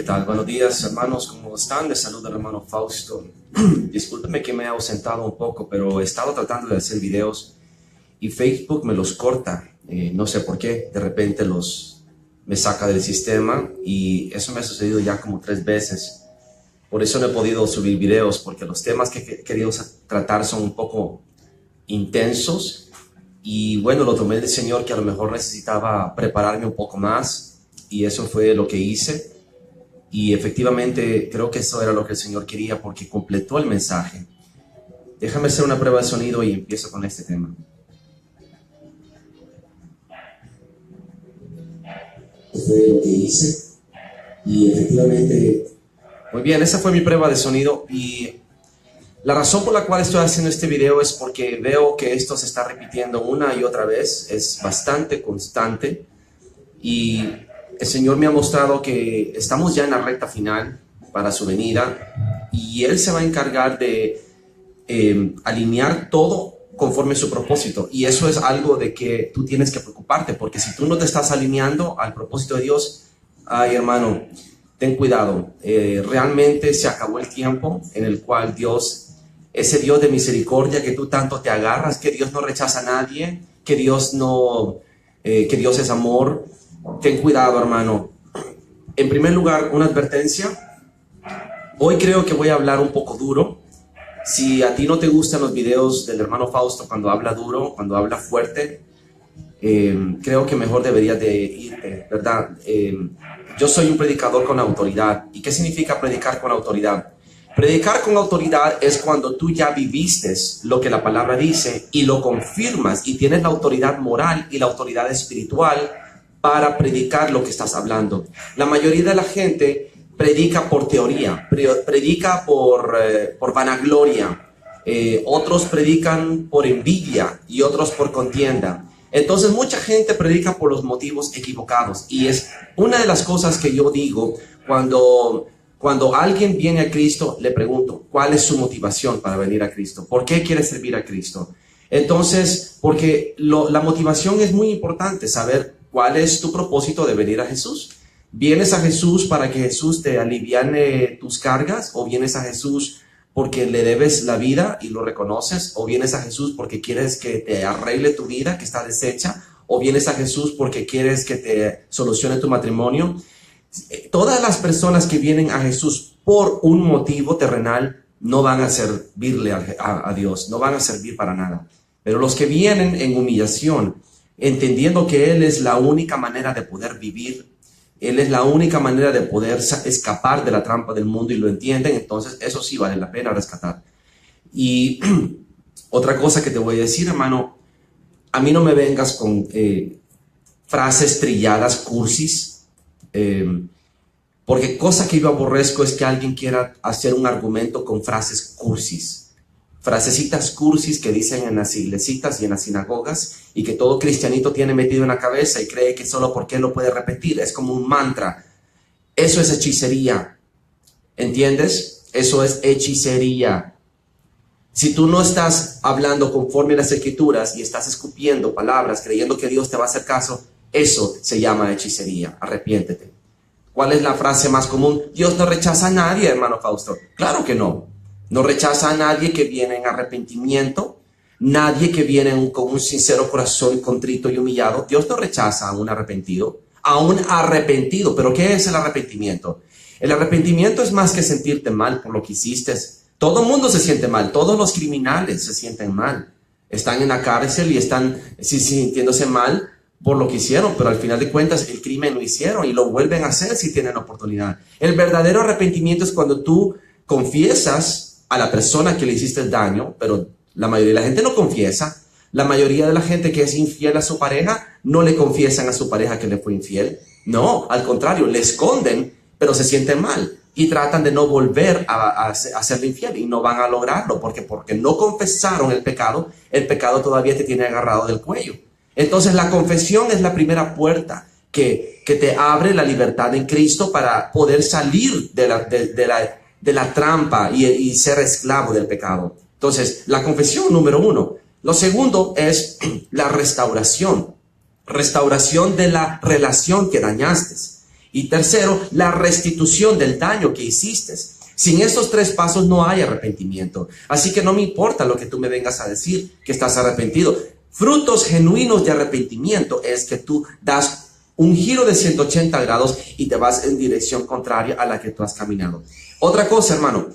¿Qué tal? Buenos días, hermanos, ¿cómo están? Les saluda el hermano Fausto. Discúlpenme que me he ausentado un poco, pero he estado tratando de hacer videos y Facebook me los corta. No sé por qué, de repente me saca del sistema y eso me ha sucedido ya como 3 veces. Por eso no he podido subir videos, porque los temas que he querido tratar son un poco intensos y bueno, lo tomé del Señor, que a lo mejor necesitaba prepararme un poco más. Y eso fue lo que hice. Y efectivamente creo que eso era lo que el Señor quería, porque completó el mensaje. Déjame hacer una prueba de sonido y empiezo con este tema. Eso fue lo que hice. Y efectivamente... Muy bien, esa fue mi prueba de sonido. Y la razón por la cual estoy haciendo este video es porque veo que esto se está repitiendo una y otra vez. Es bastante constante. Y el Señor me ha mostrado que estamos ya en la recta final para su venida y Él se va a encargar de alinear todo conforme a su propósito. Y eso es algo de que tú tienes que preocuparte, porque si tú no te estás alineando al propósito de Dios, ay hermano, ten cuidado. Realmente se acabó el tiempo en el cual Dios, ese Dios de misericordia que tú tanto te agarras, que Dios no rechaza a nadie, que Dios es amor. Ten cuidado, hermano. En primer lugar, una advertencia. Hoy creo que voy a hablar un poco duro. Si a ti no te gustan los videos del hermano Fausto cuando habla duro, cuando habla fuerte, creo que mejor deberías de irte, ¿verdad? Yo soy un predicador con autoridad. ¿Y qué significa predicar con autoridad? Predicar con autoridad es cuando tú ya viviste lo que la palabra dice y lo confirmas y tienes la autoridad moral y la autoridad espiritual para predicar lo que estás hablando. La mayoría de la gente predica por teoría, predica por vanagloria. Otros predican por envidia y otros por contienda. Entonces mucha gente predica por los motivos equivocados. Y es una de las cosas que yo digo cuando alguien viene a Cristo, le pregunto, ¿cuál es su motivación para venir a Cristo? ¿Por qué quiere servir a Cristo? Entonces, porque la motivación es muy importante, saber ¿cuál es tu propósito de venir a Jesús? ¿Vienes a Jesús para que Jesús te aliviane tus cargas? ¿O vienes a Jesús porque le debes la vida y lo reconoces? ¿O vienes a Jesús porque quieres que te arregle tu vida que está deshecha? ¿O vienes a Jesús porque quieres que te solucione tu matrimonio? Todas las personas que vienen a Jesús por un motivo terrenal no van a servirle a Dios, no van a servir para nada. Pero los que vienen en humillación, entendiendo que Él es la única manera de poder vivir, Él es la única manera de poder escapar de la trampa del mundo y lo entienden, entonces eso sí vale la pena rescatar. Y otra cosa que te voy a decir, hermano, a mí no me vengas con frases trilladas, cursis, porque cosa que yo aborrezco es que alguien quiera hacer un argumento con frases cursis. Frasecitas cursis que dicen en las iglesitas y en las sinagogas y que todo cristianito tiene metido en la cabeza y cree que solo porque él lo puede repetir, es como un mantra. Eso es hechicería, ¿entiendes? Eso es hechicería. Si tú no estás hablando conforme a las escrituras y estás escupiendo palabras creyendo que Dios te va a hacer caso, eso se llama hechicería. Arrepiéntete. ¿Cuál es la frase más común? Dios no rechaza a nadie, hermano Fausto. Claro que no. No rechaza a nadie que viene en arrepentimiento, nadie que viene con un sincero corazón contrito y humillado. Dios no rechaza a un arrepentido, pero ¿qué es el arrepentimiento? El arrepentimiento es más que sentirte mal por lo que hiciste. Todo el mundo se siente mal, todos los criminales se sienten mal. Están en la cárcel y están sintiéndose mal por lo que hicieron, pero al final de cuentas el crimen lo hicieron y lo vuelven a hacer si tienen oportunidad. El verdadero arrepentimiento es cuando tú confiesas a la persona que le hiciste el daño, pero la mayoría de la gente no confiesa. La mayoría de la gente que es infiel a su pareja no le confiesan a su pareja que le fue infiel. No, al contrario, le esconden, pero se sienten mal y tratan de no volver a hacerle infiel y no van a lograrlo porque no confesaron el pecado todavía te tiene agarrado del cuello. Entonces la confesión es la primera puerta que te abre la libertad en Cristo para poder salir de la trampa y ser esclavo del pecado. Entonces, la confesión número 1. Lo segundo es la restauración. Restauración de la relación que dañaste. Y tercero, la restitución del daño que hiciste. Sin estos 3 pasos no hay arrepentimiento. Así que no me importa lo que tú me vengas a decir, que estás arrepentido. Frutos genuinos de arrepentimiento es que tú das un giro de 180 grados y te vas en dirección contraria a la que tú has caminado. Otra cosa, hermano,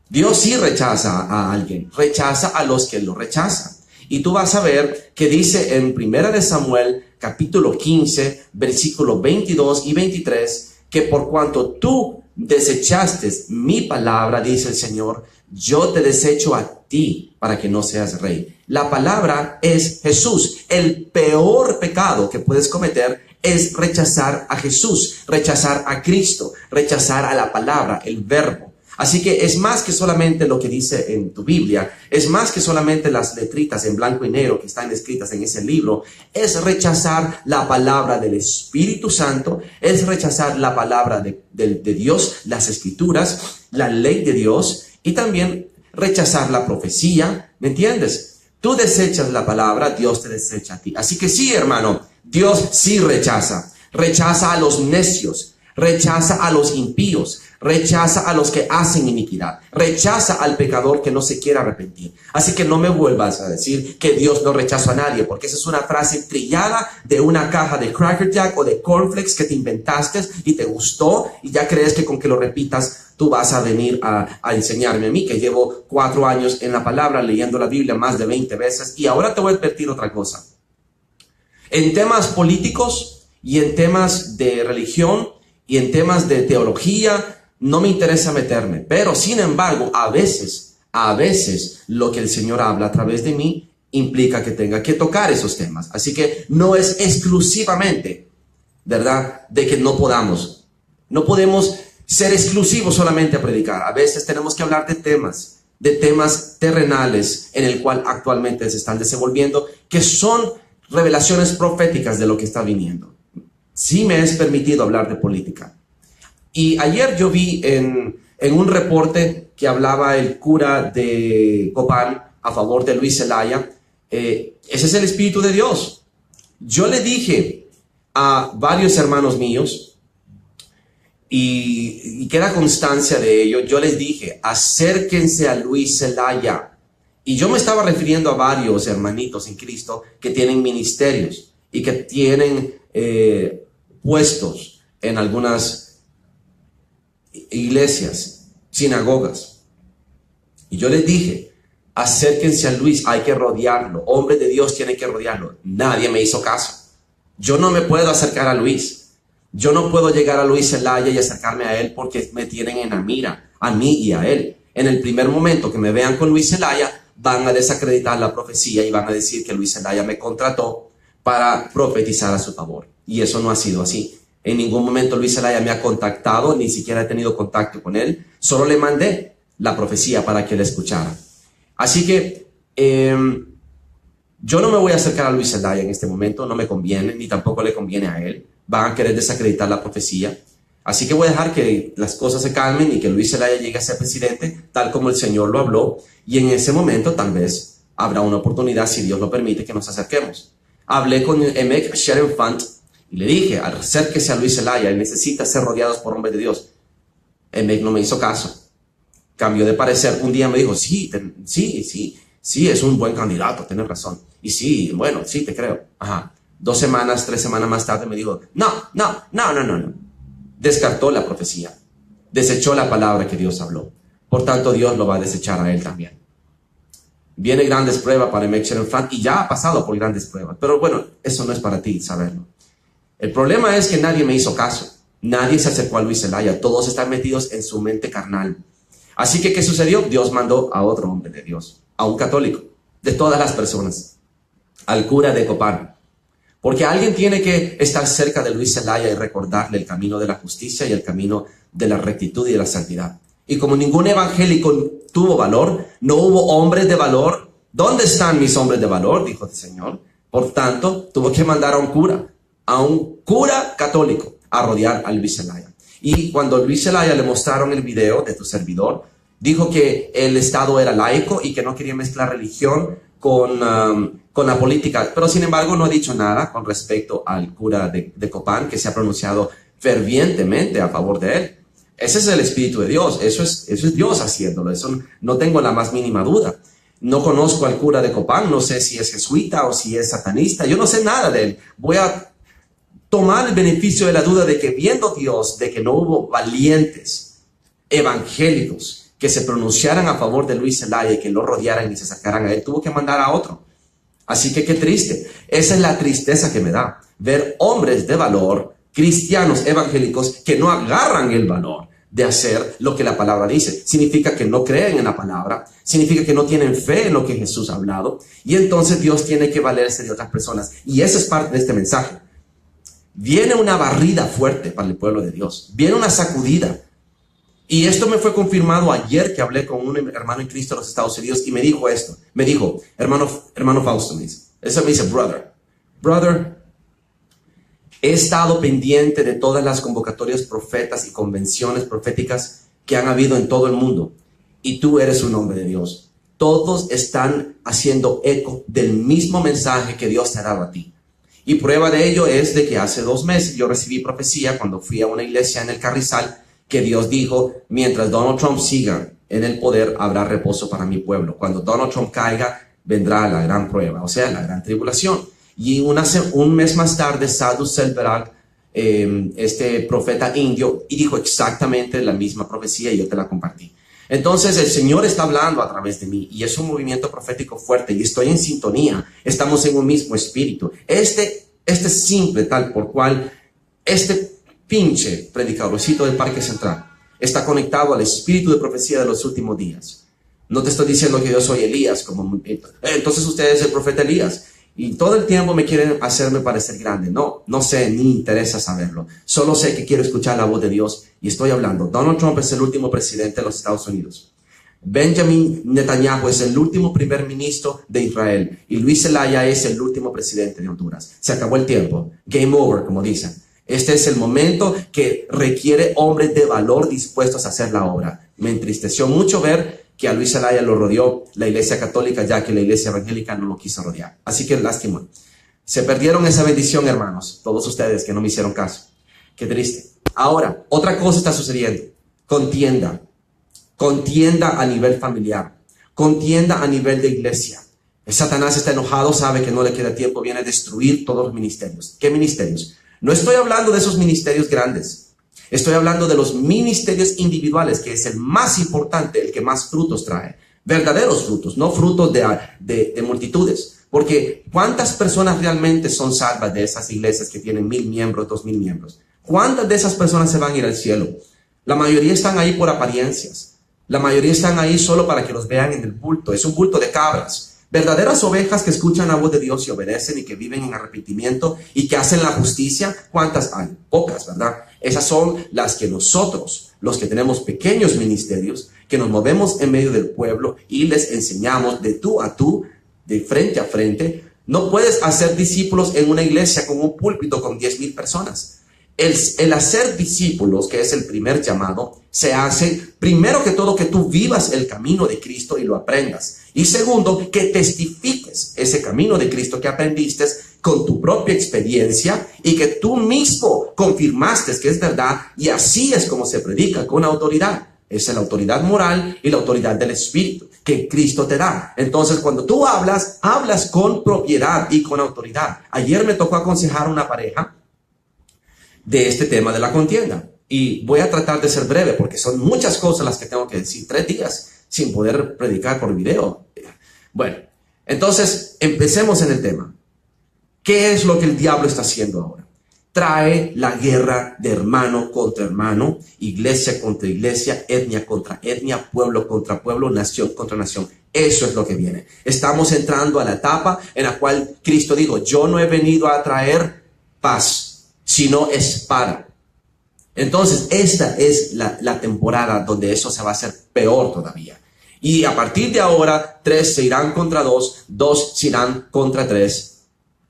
Dios sí rechaza a alguien, rechaza a los que lo rechazan. Y tú vas a ver que dice en 1 Samuel capítulo 15, versículos 22 y 23, que por cuanto tú desechaste mi palabra, dice el Señor, yo te desecho a ti para que no seas rey. La palabra es Jesús. El peor pecado que puedes cometer es rechazar a Jesús, rechazar a Cristo, rechazar a la palabra, el verbo. Así que es más que solamente lo que dice en tu Biblia, es más que solamente las letritas en blanco y negro que están escritas en ese libro, es rechazar la palabra del Espíritu Santo, es rechazar la palabra de Dios, las Escrituras, la ley de Dios, y también rechazar la profecía, ¿me entiendes? Tú desechas la palabra, Dios te desecha a ti. Así que sí, hermano, Dios sí rechaza a los necios, rechaza a los impíos, rechaza a los que hacen iniquidad, rechaza al pecador que no se quiere arrepentir. Así que no me vuelvas a decir que Dios no rechaza a nadie, porque esa es una frase trillada de una caja de Cracker Jack o de cornflakes que te inventaste y te gustó y ya crees que con que lo repitas tú vas a venir a enseñarme a mí, que llevo 4 años en la palabra, leyendo la Biblia más de 20 veces. Y ahora te voy a advertir otra cosa. En temas políticos y en temas de religión y en temas de teología, no me interesa meterme, pero sin embargo, a veces lo que el Señor habla a través de mí implica que tenga que tocar esos temas. Así que no es exclusivamente, ¿verdad?, de que no podemos ser exclusivos solamente a predicar. A veces tenemos que hablar de temas terrenales en el cual actualmente se están desenvolviendo, que son revelaciones proféticas de lo que está viniendo. Sí me es permitido hablar de política. Y ayer yo vi en un reporte que hablaba el cura de Copán a favor de Luis Zelaya. Ese es el Espíritu de Dios. Yo le dije a varios hermanos míos, y queda constancia de ello, yo les dije, acérquense a Luis Zelaya. Y yo me estaba refiriendo a varios hermanitos en Cristo que tienen ministerios y que tienen puestos en algunas iglesias, sinagogas. Y yo les dije, acérquense a Luis, hay que rodearlo. Hombre de Dios tiene que rodearlo. Nadie me hizo caso. Yo no me puedo acercar a Luis. Yo no puedo llegar a Luis Zelaya y acercarme a él porque me tienen en la mira, a mí y a él. En el primer momento que me vean con Luis Zelaya, van a desacreditar la profecía y van a decir que Luis Zelaya me contrató para profetizar a su favor. Y eso no ha sido así. En ningún momento Luis Zelaya me ha contactado, ni siquiera he tenido contacto con él. Solo le mandé la profecía para que él escuchara. Así que yo no me voy a acercar a Luis Zelaya en este momento, no me conviene, ni tampoco le conviene a él. Van a querer desacreditar la profecía. Así que voy a dejar que las cosas se calmen y que Luis Zelaya llegue a ser presidente, tal como el Señor lo habló. Y en ese momento tal vez habrá una oportunidad, si Dios lo permite, que nos acerquemos. Hablé con Emek Sherenfant y le dije, acérquese a Luis Zelaya, él necesita ser rodeado por hombres de Dios. Emek no me hizo caso. Cambió de parecer. Un día me dijo, sí, es un buen candidato, tienes razón. Y sí, bueno, sí, te creo. Ajá. 2 semanas, 3 semanas más tarde me dijo, no. Descartó la profecía. Desechó la palabra que Dios habló. Por tanto, Dios lo va a desechar a él también. Viene grandes pruebas para Emek Sherenfant y ya ha pasado por grandes pruebas. Pero bueno, eso no es para ti saberlo. El problema es que nadie me hizo caso. Nadie se acercó a Luis Zelaya. Todos están metidos en su mente carnal. Así que, ¿qué sucedió? Dios mandó a otro hombre de Dios, a un católico, de todas las personas, al cura de Copán. Porque alguien tiene que estar cerca de Luis Zelaya y recordarle el camino de la justicia y el camino de la rectitud y de la santidad. Y como ningún evangélico tuvo valor, no hubo hombres de valor. ¿Dónde están mis hombres de valor?, dijo el Señor. Por tanto, tuvo que mandar a un cura católico, a rodear a Luis Zelaya. Y cuando Luis Zelaya le mostraron el video de tu servidor, dijo que el Estado era laico y que no quería mezclar religión con la política. Pero sin embargo no ha dicho nada con respecto al cura de Copán, que se ha pronunciado fervientemente a favor de él. Ese es el Espíritu de Dios, eso es Dios haciéndolo, eso no tengo la más mínima duda. No conozco al cura de Copán, no sé si es jesuita o si es satanista, yo no sé nada de él. Voy a tomar el beneficio de la duda de que viendo Dios, de que no hubo valientes evangélicos que se pronunciaran a favor de Luis Zelaya y que lo rodearan y se sacaran a él, tuvo que mandar a otro. Así que qué triste. Esa es la tristeza que me da, ver hombres de valor, cristianos evangélicos, que no agarran el valor de hacer lo que la palabra dice. Significa que no creen en la palabra, significa que no tienen fe en lo que Jesús ha hablado, y entonces Dios tiene que valerse de otras personas. Y esa es parte de este mensaje. Viene una barrida fuerte para el pueblo de Dios, viene una sacudida. Y esto me fue confirmado ayer que hablé con un hermano en Cristo en los Estados Unidos y me dijo esto. Me dijo, hermano Fausto, me dice, eso me dice, brother, he estado pendiente de todas las convocatorias profetas y convenciones proféticas que han habido en todo el mundo. Y tú eres un hombre de Dios. Todos están haciendo eco del mismo mensaje que Dios te ha dado a ti. Y prueba de ello es de que hace 2 meses yo recibí profecía cuando fui a una iglesia en el Carrizal, que Dios dijo, mientras Donald Trump siga en el poder, habrá reposo para mi pueblo. Cuando Donald Trump caiga, vendrá la gran prueba, o sea, la gran tribulación. Y un mes más tarde, Sadhu Selvaraj, este profeta indio, y dijo exactamente la misma profecía y yo te la compartí. Entonces el Señor está hablando a través de mí y es un movimiento profético fuerte y estoy en sintonía, estamos en un mismo espíritu. Este simple tal por cual este pinche predicadorcito del Parque Central está conectado al espíritu de profecía de los últimos días. No te estoy diciendo que yo soy Elías, entonces usted es el profeta Elías y todo el tiempo me quieren hacerme parecer grande. No sé, ni interesa saberlo. Solo sé que quiero escuchar la voz de Dios y estoy hablando. Donald Trump es el último presidente de los Estados Unidos. Benjamin Netanyahu es el último primer ministro de Israel y Luis Zelaya es el último presidente de Honduras. Se acabó el tiempo. Game over, como dicen. Este es el momento que requiere hombres de valor dispuestos a hacer la obra. Me entristeció mucho ver que a Luis Zelaya lo rodeó la iglesia católica, ya que la iglesia evangélica no lo quiso rodear. Así que lástima. Se perdieron esa bendición, hermanos, todos ustedes que no me hicieron caso. Qué triste. Ahora, otra cosa está sucediendo. Contienda. Contienda a nivel familiar. Contienda a nivel de iglesia. Satanás está enojado, sabe que no le queda tiempo, viene a destruir todos los ministerios. ¿Qué ministerios? No estoy hablando de esos ministerios grandes. Estoy hablando de los ministerios individuales, que es el más importante, el que más frutos trae. Verdaderos frutos, no frutos de multitudes. Porque ¿cuántas personas realmente son salvas de esas iglesias que tienen 1000 miembros, 2000 miembros? ¿Cuántas de esas personas se van a ir al cielo? La mayoría están ahí por apariencias. La mayoría están ahí solo para que los vean en el bulto. Es un bulto de cabras. Verdaderas ovejas que escuchan la voz de Dios y obedecen y que viven en arrepentimiento y que hacen la justicia, ¿cuántas hay? Pocas, ¿verdad? Esas son las que nosotros, los que tenemos pequeños ministerios, que nos movemos en medio del pueblo y les enseñamos de tú a tú, de frente a frente. No puedes hacer discípulos en una iglesia con un púlpito con 10,000 personas. El hacer discípulos, que es el primer llamado, se hace primero que todo que tú vivas el camino de Cristo y lo aprendas. Y segundo, que testifiques ese camino de Cristo que aprendiste con tu propia experiencia y que tú mismo confirmaste que es verdad. Y así es como se predica con autoridad. Esa es la autoridad moral y la autoridad del Espíritu que Cristo te da. Entonces, cuando tú hablas con propiedad y con autoridad. Ayer me tocó aconsejar a una pareja de este tema de la contienda. Y voy a tratar de ser breve porque son muchas cosas las que tengo que decir. 3 días sin poder predicar por video. Bueno, entonces empecemos en el tema. ¿Qué es lo que el diablo está haciendo ahora? Trae la guerra de hermano contra hermano, iglesia contra iglesia, etnia contra etnia, pueblo contra pueblo, nación contra nación. Eso es lo que viene. Estamos entrando a la etapa en la cual Cristo dijo, yo no he venido a traer paz, sino espada. Entonces, esta es la temporada donde eso se va a hacer peor todavía. Y a partir de ahora, 3 se irán contra 2, 2 se irán contra 3.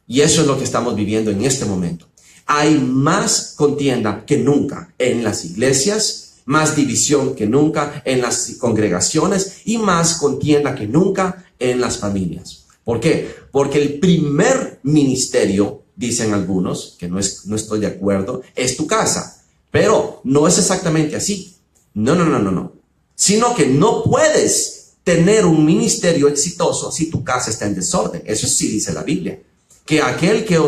Y eso es lo que estamos viviendo en este momento. Hay más contienda que nunca en las iglesias, más división que nunca en las congregaciones y más contienda que nunca en las familias. ¿Por qué? Porque el primer ministerio, dicen algunos, que no estoy de acuerdo, es tu casa. Pero no es exactamente así. No. Sino que no puedes tener un ministerio exitoso si tu casa está en desorden. Eso sí dice la Biblia. Que aquel que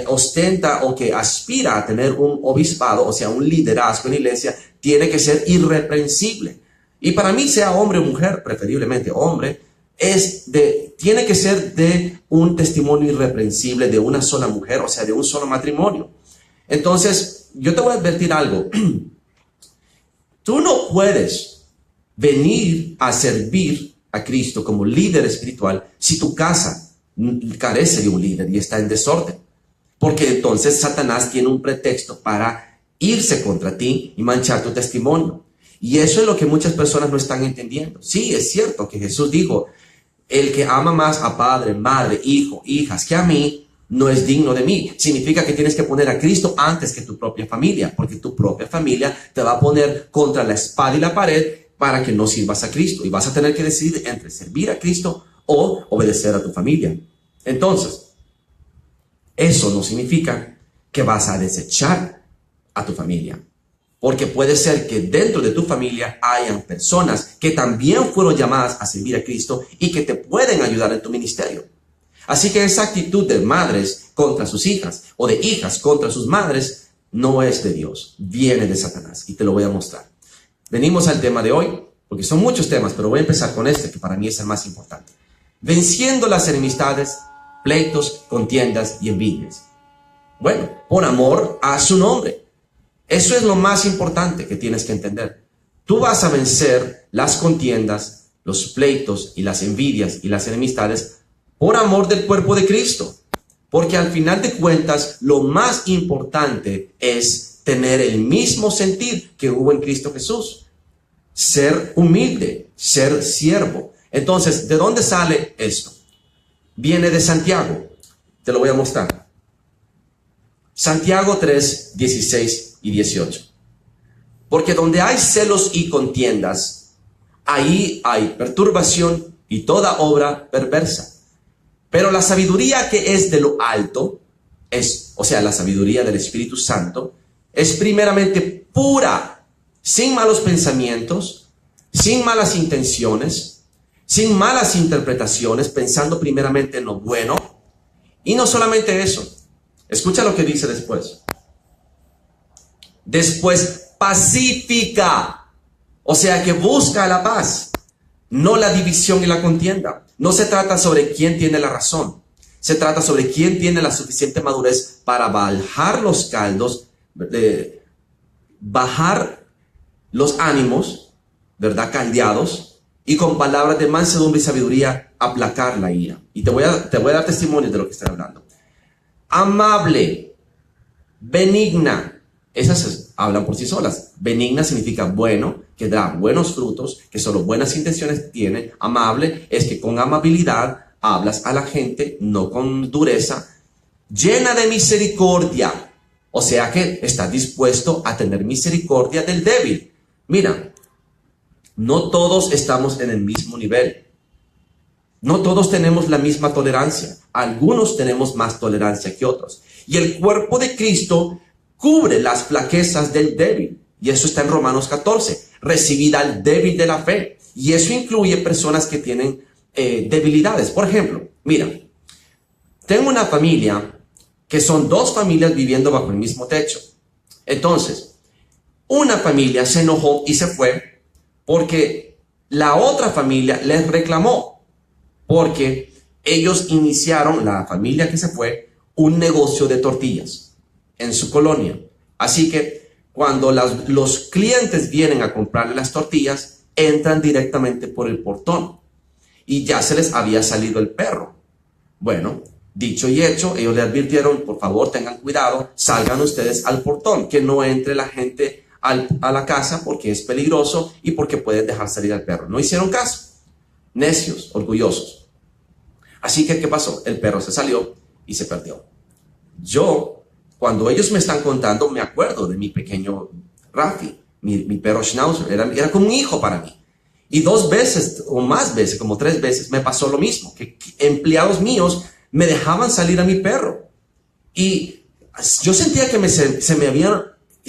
ostenta o que aspira a tener un obispado, o sea, un liderazgo en la iglesia, tiene que ser irreprensible. Y para mí, sea hombre o mujer, preferiblemente hombre, tiene que ser de un testimonio irreprensible de una sola mujer, o sea, de un solo matrimonio. Entonces, yo te voy a advertir algo. Tú no puedes venir a servir a Cristo como líder espiritual si tu casa carece de un líder y está en desorden. Porque entonces Satanás tiene un pretexto para irse contra ti y manchar tu testimonio. Y eso es lo que muchas personas no están entendiendo. Sí, es cierto que Jesús dijo, el que ama más a padre, madre, hijo, hijas que a mí, no es digno de mí. Significa que tienes que poner a Cristo antes que tu propia familia, porque tu propia familia te va a poner contra la espada y la pared para que no sirvas a Cristo. Y vas a tener que decidir entre servir a Cristo o obedecer a tu familia. Entonces, eso no significa que vas a desechar a tu familia. Porque puede ser que dentro de tu familia hayan personas que también fueron llamadas a servir a Cristo y que te pueden ayudar en tu ministerio. Así que esa actitud de madres contra sus hijas o de hijas contra sus madres no es de Dios, viene de Satanás y te lo voy a mostrar. Venimos al tema de hoy, porque son muchos temas, pero voy a empezar con este que para mí es el más importante. Venciendo las enemistades, pleitos, contiendas y envidias. Bueno, por amor a su nombre. Eso es lo más importante que tienes que entender. Tú vas a vencer las contiendas, los pleitos y las envidias y las enemistades por amor del cuerpo de Cristo. Porque al final de cuentas, lo más importante es tener el mismo sentir que hubo en Cristo Jesús. Ser humilde, ser siervo. Entonces, ¿de dónde sale esto? Viene de Santiago. Te lo voy a mostrar. Santiago 3, 16 y 18. Porque donde hay celos y contiendas, ahí hay perturbación y toda obra perversa. Pero la sabiduría que es de lo alto, o sea, la sabiduría del Espíritu Santo, es primeramente pura, sin malos pensamientos, sin malas intenciones, sin malas interpretaciones, pensando primeramente en lo bueno. Y no solamente eso, escucha lo que dice después. Después, pacífica, o sea, que busca la paz, no la división y la contienda. No se trata sobre quién tiene la razón. Se trata sobre quién tiene la suficiente madurez para bajar los caldos, bajar los ánimos, ¿verdad? Caldeados, y con palabras de mansedumbre y sabiduría aplacar la ira. Y te voy a dar testimonio de lo que estoy hablando. Amable, benigna. Esas hablan por sí solas. Benigna significa bueno, que da buenos frutos, que solo buenas intenciones tiene. Amable es que con amabilidad hablas a la gente, no con dureza. Llena de misericordia, o sea que está dispuesto a tener misericordia del débil. Mira, no todos estamos en el mismo nivel. No todos tenemos la misma tolerancia. Algunos tenemos más tolerancia que otros. Y el cuerpo de Cristo cubre las flaquezas del débil. Y eso está en Romanos 14. Recibid al débil de la fe. Y eso incluye personas que tienen debilidades. Por ejemplo, mira, tengo una familia que son dos familias viviendo bajo el mismo techo. Entonces, una familia se enojó y se fue porque la otra familia les reclamó. Porque ellos iniciaron, la familia que se fue, un negocio de tortillas en su colonia. Así que cuando los clientes vienen a comprarle las tortillas, entran directamente por el portón. Y ya se les había salido el perro. Bueno, dicho y hecho, ellos le advirtieron, por favor tengan cuidado, salgan ustedes al portón, que no entre la gente a la casa porque es peligroso y porque pueden dejar salir al perro. No hicieron caso. Necios, orgullosos. Así que, ¿qué pasó? El perro se salió y se perdió. Yo, cuando ellos me están contando, me acuerdo de mi pequeño Rafi, mi perro Schnauzer. Era como un hijo para mí. Y 2 veces o más veces, como 3 veces, me pasó lo mismo. Que empleados míos me dejaban salir a mi perro. Y yo sentía que se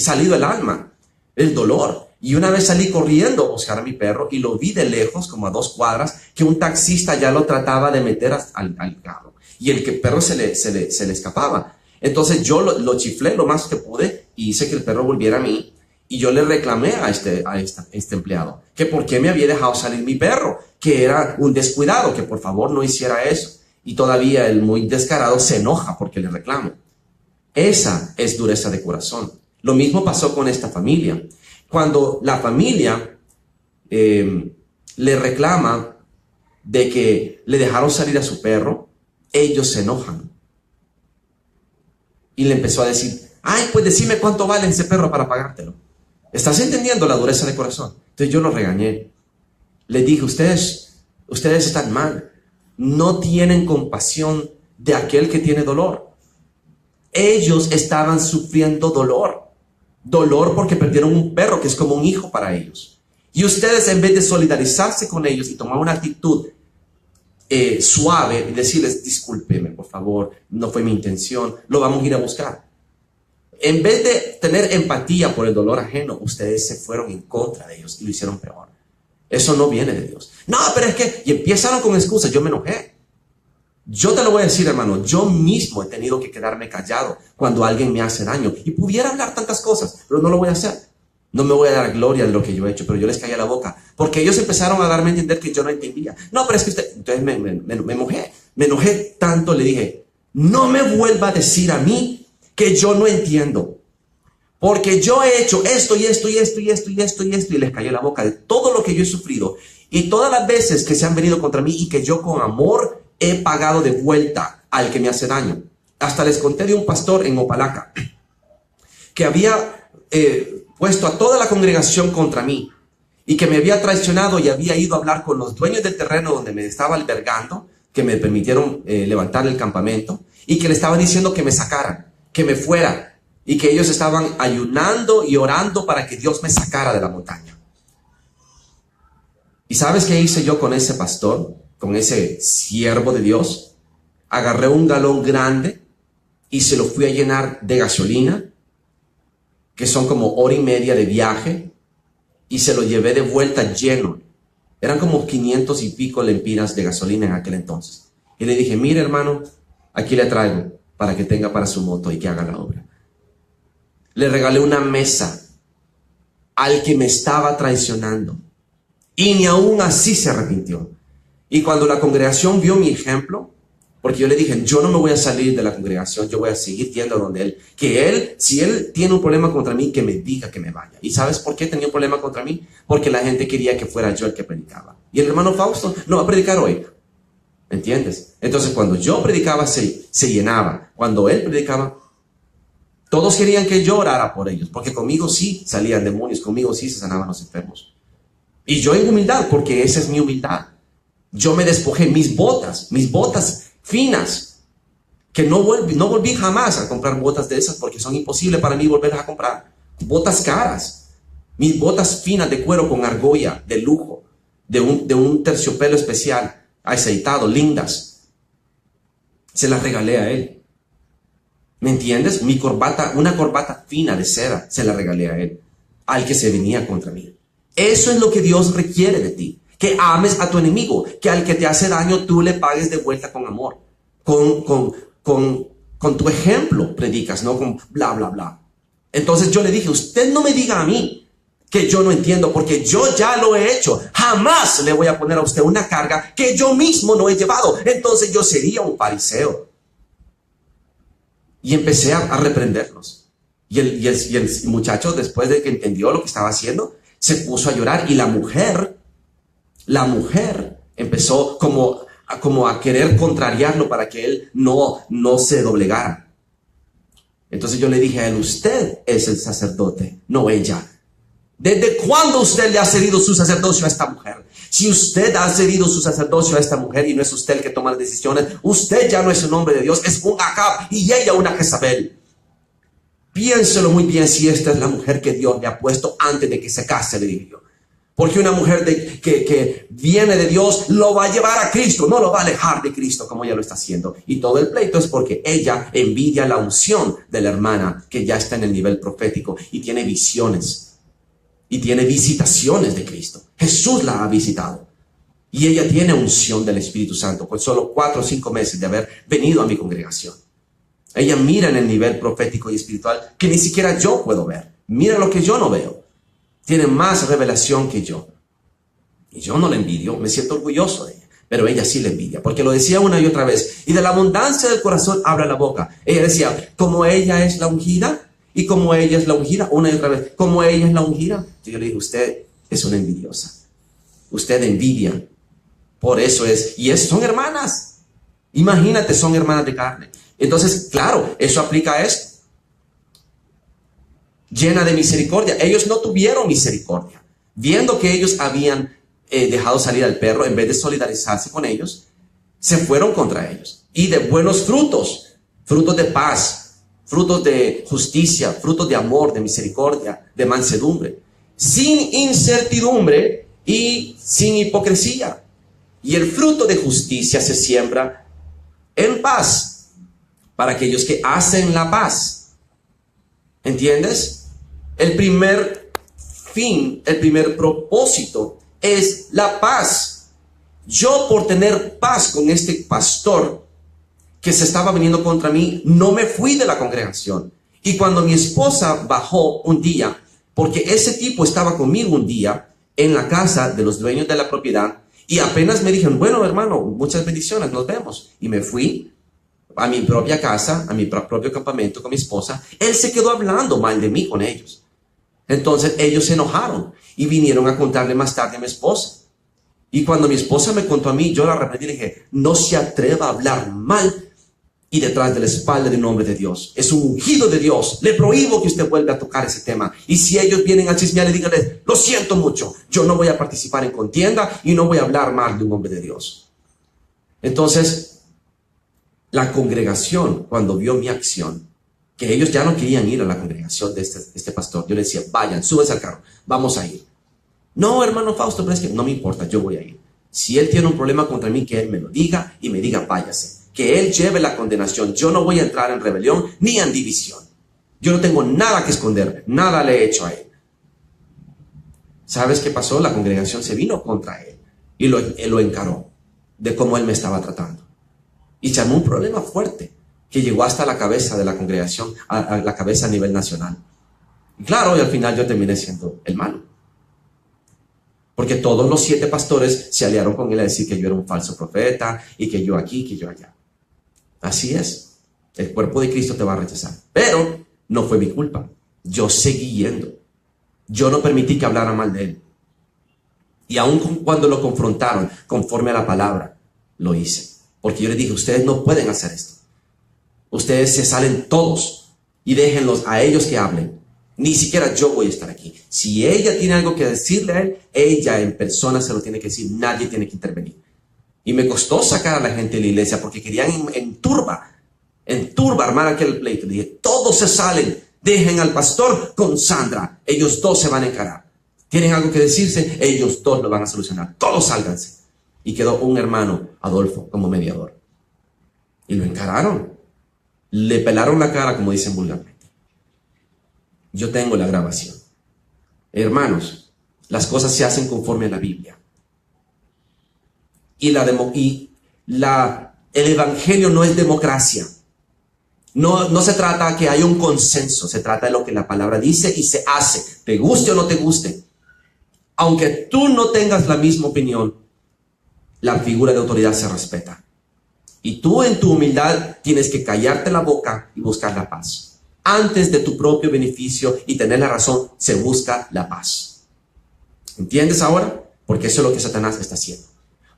salido el alma, el dolor. Y una vez salí corriendo a buscar a mi perro y lo vi de lejos, como a 2 cuadras, que un taxista ya lo trataba de meter al carro. Y el perro se le escapaba. Entonces yo lo chiflé lo más que pude y hice que el perro volviera a mí. Y yo le reclamé a este empleado que por qué me había dejado salir mi perro, que era un descuidado, que por favor no hiciera eso. Y todavía el muy descarado se enoja porque le reclamo. Esa es dureza de corazón. Lo mismo pasó con esta familia. Cuando la familia le reclama de que le dejaron salir a su perro, ellos se enojan. Y le empezó a decir, ay, pues decime cuánto vale ese perro para pagártelo. ¿Estás entendiendo la dureza de corazón? Entonces yo lo regañé. Le dije, ustedes están mal. No tienen compasión de aquel que tiene dolor. Ellos estaban sufriendo dolor. Dolor porque perdieron un perro que es como un hijo para ellos. Y ustedes, en vez de solidarizarse con ellos y tomar una actitud suave y decirles, discúlpeme, por favor, no fue mi intención, lo vamos a ir a buscar. En vez de tener empatía por el dolor ajeno, ustedes se fueron en contra de ellos y lo hicieron peor. Eso no viene de Dios. No, pero es que, y empezaron con excusas, yo me enojé. Yo te lo voy a decir, hermano, yo mismo he tenido que quedarme callado cuando alguien me hace daño. Y pudiera hablar tantas cosas, pero no lo voy a hacer. No me voy a dar gloria de lo que yo he hecho, pero yo les callé la boca. Porque ellos empezaron a darme a entender que yo no entendía. No, pero es que usted... Entonces me enojé. Me enojé tanto, le dije, no me vuelva a decir a mí que yo no entiendo. Porque yo he hecho esto y esto y esto y esto y esto y esto. Y les callé la boca de todo lo que yo he sufrido. Y todas las veces que se han venido contra mí y que yo con amor he pagado de vuelta al que me hace daño. Hasta les conté de un pastor en Opalaca que había puesto a toda la congregación contra mí y que me había traicionado y había ido a hablar con los dueños del terreno donde me estaba albergando, que me permitieron levantar el campamento, y que le estaban diciendo que me sacaran, que me fuera, y que ellos estaban ayunando y orando para que Dios me sacara de la montaña. ¿Y sabes qué hice yo con ese pastor? Con ese siervo de Dios. Agarré un galón grande y se lo fui a llenar de gasolina, que son como 1:30 de viaje, y se lo llevé de vuelta lleno. Eran como 500 y pico lempiras de gasolina en aquel entonces. Y le dije, mire hermano, aquí le traigo para que tenga para su moto y que haga la obra. Le regalé una mesa al que me estaba traicionando y ni aún así se arrepintió. Y cuando la congregación vio mi ejemplo, porque yo le dije, yo no me voy a salir de la congregación, yo voy a seguir yendo donde él. Que él, si él tiene un problema contra mí, que me diga que me vaya. ¿Y sabes por qué tenía un problema contra mí? Porque la gente quería que fuera yo el que predicaba. Y el hermano Fausto no va a predicar hoy. ¿Entiendes? Entonces cuando yo predicaba se llenaba. Cuando él predicaba, todos querían que yo orara por ellos. Porque conmigo sí salían demonios, conmigo sí se sanaban los enfermos. Y yo en humildad, porque esa es mi humildad. Yo me despojé mis botas finas, que no volví jamás a comprar botas de esas porque son imposibles para mí volverlas a comprar. Botas caras, mis botas finas de cuero con argolla, de lujo, de un terciopelo especial, aceitado, lindas. Se las regalé a él. ¿Me entiendes? Mi corbata, una corbata fina de seda, se la regalé a él, al que se venía contra mí. Eso es lo que Dios requiere de ti. Que ames a tu enemigo, que al que te hace daño tú le pagues de vuelta con amor. Con tu ejemplo predicas, no con bla, bla, bla. Entonces yo le dije, usted no me diga a mí que yo no entiendo, porque yo ya lo he hecho. Jamás le voy a poner a usted una carga que yo mismo no he llevado. Entonces yo sería un fariseo. Y empecé a reprenderlos. Y el muchacho, después de que entendió lo que estaba haciendo, se puso a llorar. Y la mujer empezó como a querer contrariarlo para que él no se doblegara. Entonces yo le dije a él, usted es el sacerdote, no ella. ¿Desde cuándo usted le ha cedido su sacerdocio a esta mujer? Si usted ha cedido su sacerdocio a esta mujer y no es usted el que toma las decisiones, usted ya no es un hombre de Dios, es un Acab y ella una Jezabel. Piénselo muy bien si esta es la mujer que Dios le ha puesto antes de que se case, le dije yo. Porque una mujer que viene de Dios lo va a llevar a Cristo, no lo va a alejar de Cristo como ella lo está haciendo. Y todo el pleito es porque ella envidia la unción de la hermana que ya está en el nivel profético y tiene visiones y tiene visitaciones de Cristo. Jesús la ha visitado y ella tiene unción del Espíritu Santo por solo 4 o 5 meses de haber venido a mi congregación. Ella mira en el nivel profético y espiritual que ni siquiera yo puedo ver. Mira lo que yo no veo. Tiene más revelación que yo. Y yo no la envidio, me siento orgulloso de ella. Pero ella sí la envidia, porque lo decía una y otra vez. Y de la abundancia del corazón habla la boca. Ella decía, como ella es la ungida, y como ella es la ungida, una y otra vez, como ella es la ungida. Yo le dije, usted es una envidiosa. Usted envidia. Por eso es, son hermanas. Imagínate, son hermanas de carne. Entonces, claro, eso aplica a esto. Llena de misericordia. Ellos no tuvieron misericordia. Viendo que ellos habían dejado salir al perro, en vez de solidarizarse con ellos, se fueron contra ellos. Y de buenos frutos, frutos de paz, frutos de justicia, frutos de amor, de misericordia, de mansedumbre, sin incertidumbre y sin hipocresía. Y el fruto de justicia se siembra en paz para aquellos que hacen la paz. ¿Entiendes? El primer fin, el primer propósito es la paz. Yo, por tener paz con este pastor que se estaba viniendo contra mí, no me fui de la congregación. Y cuando mi esposa bajó un día, porque ese tipo estaba conmigo un día en la casa de los dueños de la propiedad, y apenas me dijeron, bueno, hermano, muchas bendiciones, nos vemos. Y me fui a mi propia casa, a mi propio campamento con mi esposa. Él se quedó hablando mal de mí con ellos. Entonces ellos se enojaron y vinieron a contarle más tarde a mi esposa. Y cuando mi esposa me contó a mí, yo la reprendí y le dije, no se atreva a hablar mal y detrás de la espalda del nombre de Dios. Es un ungido de Dios. Le prohíbo que usted vuelva a tocar ese tema. Y si ellos vienen a chismear, díganle, lo siento mucho, yo no voy a participar en contienda y no voy a hablar mal de un hombre de Dios. Entonces, la congregación, cuando vio mi acción, que ellos ya no querían ir a la congregación de este pastor, yo le decía, vayan, súbanse al carro, vamos a ir. No, hermano Fausto, pero es que no me importa, yo voy a ir. Si él tiene un problema contra mí, que él me lo diga y me diga, váyase. Que él lleve la condenación. Yo no voy a entrar en rebelión ni en división. Yo no tengo nada que esconder, nada le he hecho a él. ¿Sabes qué pasó? La congregación se vino contra él y lo encaró de cómo él me estaba tratando. Y se armó un problema fuerte que llegó hasta la cabeza de la congregación, a la cabeza a nivel nacional. Y claro, y al final yo terminé siendo el malo. Porque todos los 7 pastores se aliaron con él a decir que yo era un falso profeta y que yo aquí, que yo allá. Así es. El cuerpo de Cristo te va a rechazar. Pero no fue mi culpa. Yo seguí yendo. Yo no permití que hablara mal de él. Y aun cuando lo confrontaron conforme a la palabra, lo hice. Porque yo les dije, ustedes no pueden hacer esto. Ustedes se salen todos y déjenlos a ellos que hablen. Ni siquiera yo voy a estar aquí. Si ella tiene algo que decirle a él, ella en persona se lo tiene que decir. Nadie tiene que intervenir. Y me costó sacar a la gente de la iglesia porque querían en turba armar aquel pleito. Le dije, todos se salen. Dejen al pastor con Sandra. Ellos dos se van a encarar. Tienen algo que decirse, ellos dos lo van a solucionar. Todos sálganse. Y quedó un hermano, Adolfo, como mediador. Y lo encararon. Le pelaron la cara, como dicen vulgarmente. Yo tengo la grabación. Hermanos, las cosas se hacen conforme a la Biblia. Y el evangelio no es democracia. No se trata que haya un consenso. Se trata de lo que la palabra dice y se hace. Te guste o no te guste. Aunque tú no tengas la misma opinión, la figura de autoridad se respeta. Y tú en tu humildad tienes que callarte la boca y buscar la paz. Antes de tu propio beneficio y tener la razón, se busca la paz. ¿Entiendes ahora? Porque eso es lo que Satanás está haciendo.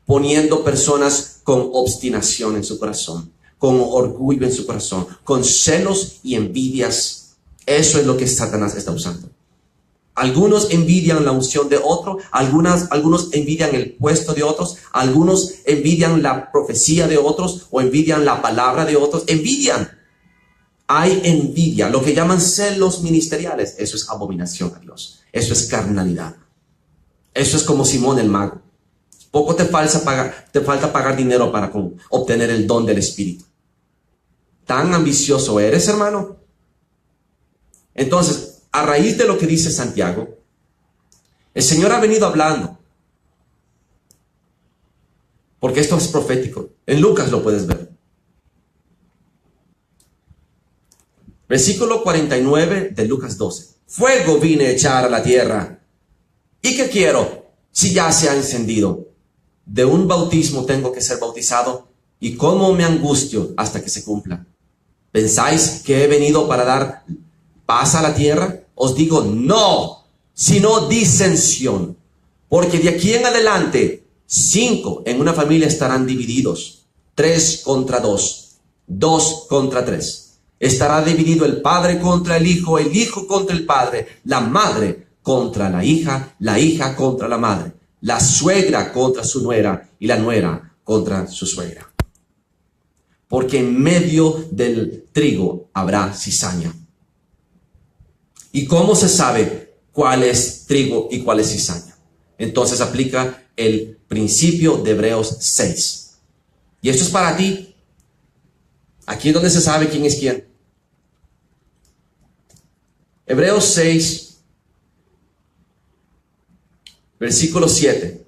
Poniendo personas con obstinación en su corazón, con orgullo en su corazón, con celos y envidias. Eso es lo que Satanás está usando. Algunos envidian la unción de otro, algunos envidian el puesto de otros, algunos envidian la profecía de otros o envidian la palabra de otros. Envidian. Hay envidia, lo que llaman celos ministeriales. Eso es abominación a Dios. Eso es carnalidad. Eso es como Simón el mago. Poco te falta pagar dinero para obtener el don del Espíritu. ¿Tan ambicioso eres, hermano? Entonces, a raíz de lo que dice Santiago, el Señor ha venido hablando. Porque esto es profético. En Lucas lo puedes ver. Versículo 49 de Lucas 12. Fuego vine a echar a la tierra. ¿Y qué quiero si ya se ha encendido? De un bautismo tengo que ser bautizado, y cómo me angustio hasta que se cumpla. ¿Pensáis que he venido para dar paz a la tierra? Os digo, no, sino disensión. Porque de aquí en adelante, 5 en una familia estarán divididos, 3 contra 2, 2 contra 3. Estará dividido el padre contra el hijo contra el padre, la madre contra la hija contra la madre, la suegra contra su nuera y la nuera contra su suegra. Porque en medio del trigo habrá cizaña. ¿Y cómo se sabe cuál es trigo y cuál es cizaña? Entonces aplica el principio de Hebreos 6. Y esto es para ti. Aquí es donde se sabe quién es quién. Hebreos 6, versículo 7.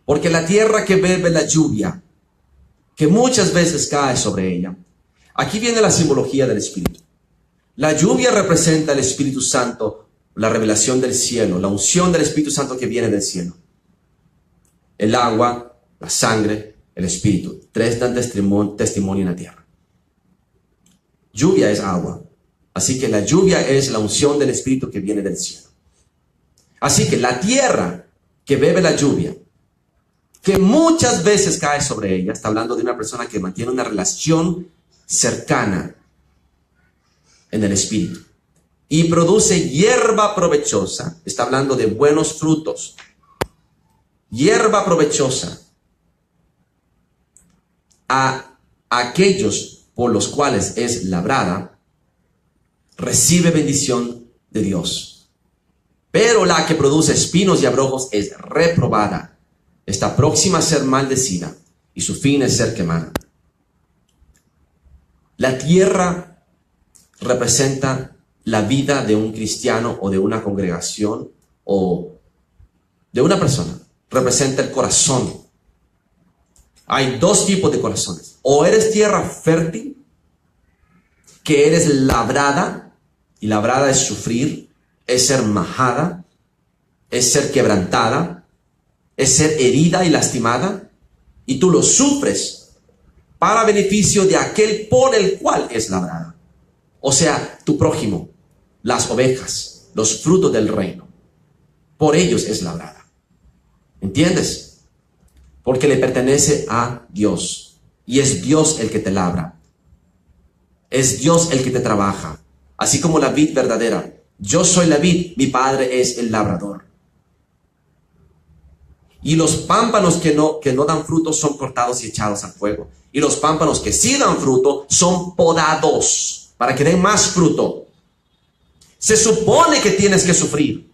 Porque la tierra que bebe la lluvia, que muchas veces cae sobre ella. Aquí viene la simbología del Espíritu. La lluvia representa el Espíritu Santo, la revelación del cielo, la unción del Espíritu Santo que viene del cielo. El agua, la sangre, el Espíritu. 3 dan testimonio en la tierra. Lluvia es agua. Así que la lluvia es la unción del Espíritu que viene del cielo. Así que la tierra que bebe la lluvia, que muchas veces cae sobre ella, está hablando de una persona que mantiene una relación cercana en el Espíritu, y produce hierba provechosa, está hablando de buenos frutos, hierba provechosa a aquellos por los cuales es labrada, recibe bendición de Dios. Pero la que produce espinos y abrojos es reprobada, está próxima a ser maldecida, y su fin es ser quemada. La tierra representa la vida de un cristiano o de una congregación o de una persona. Representa el corazón. Hay 2 tipos de corazones. O eres tierra fértil, que eres labrada, y labrada es sufrir, es ser majada, es ser quebrantada, es ser herida y lastimada, y tú lo sufres para beneficio de aquel por el cual es labrada. O sea, tu prójimo, las ovejas, los frutos del reino. Por ellos es labrada. ¿Entiendes? Porque le pertenece a Dios. Y es Dios el que te labra. Es Dios el que te trabaja. Así como la vid verdadera. Yo soy la vid, mi padre es el labrador. Y los pámpanos que no dan fruto son cortados y echados al fuego. Y los pámpanos que sí dan fruto son podados para que den más fruto. Se supone que tienes que sufrir.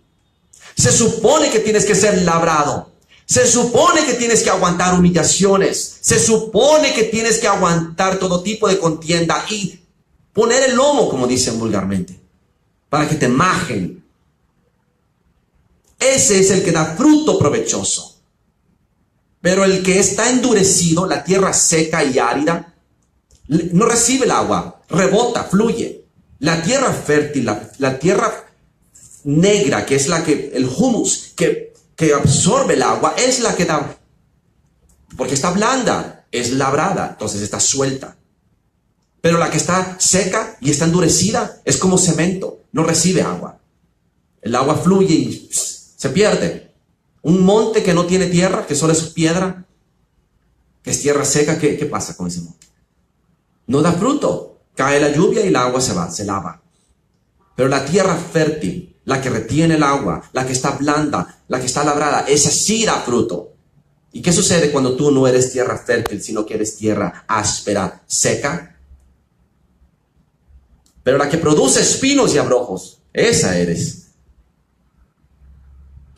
Se supone que tienes que ser labrado. Se supone que tienes que aguantar humillaciones. Se supone que tienes que aguantar todo tipo de contienda y poner el lomo, como dicen vulgarmente, para que te majen. Ese es el que da fruto provechoso. Pero el que está endurecido, la tierra seca y árida, no recibe el agua, rebota, fluye. La tierra fértil, la tierra negra, que es la que, el humus, que absorbe el agua, es la que da, porque está blanda, es labrada, entonces está suelta. Pero la que está seca y está endurecida es como cemento, no recibe agua. El agua fluye y se pierde. Un monte que no tiene tierra, que solo es piedra, que es tierra seca, ¿qué pasa con ese monte? No da fruto. Cae la lluvia y el agua se va, se lava. Pero la tierra fértil, la que retiene el agua, la que está blanda, la que está labrada, esa sí da fruto. ¿Y qué sucede cuando tú no eres tierra fértil, sino que eres tierra áspera, seca? Pero la que produce espinos y abrojos, esa eres.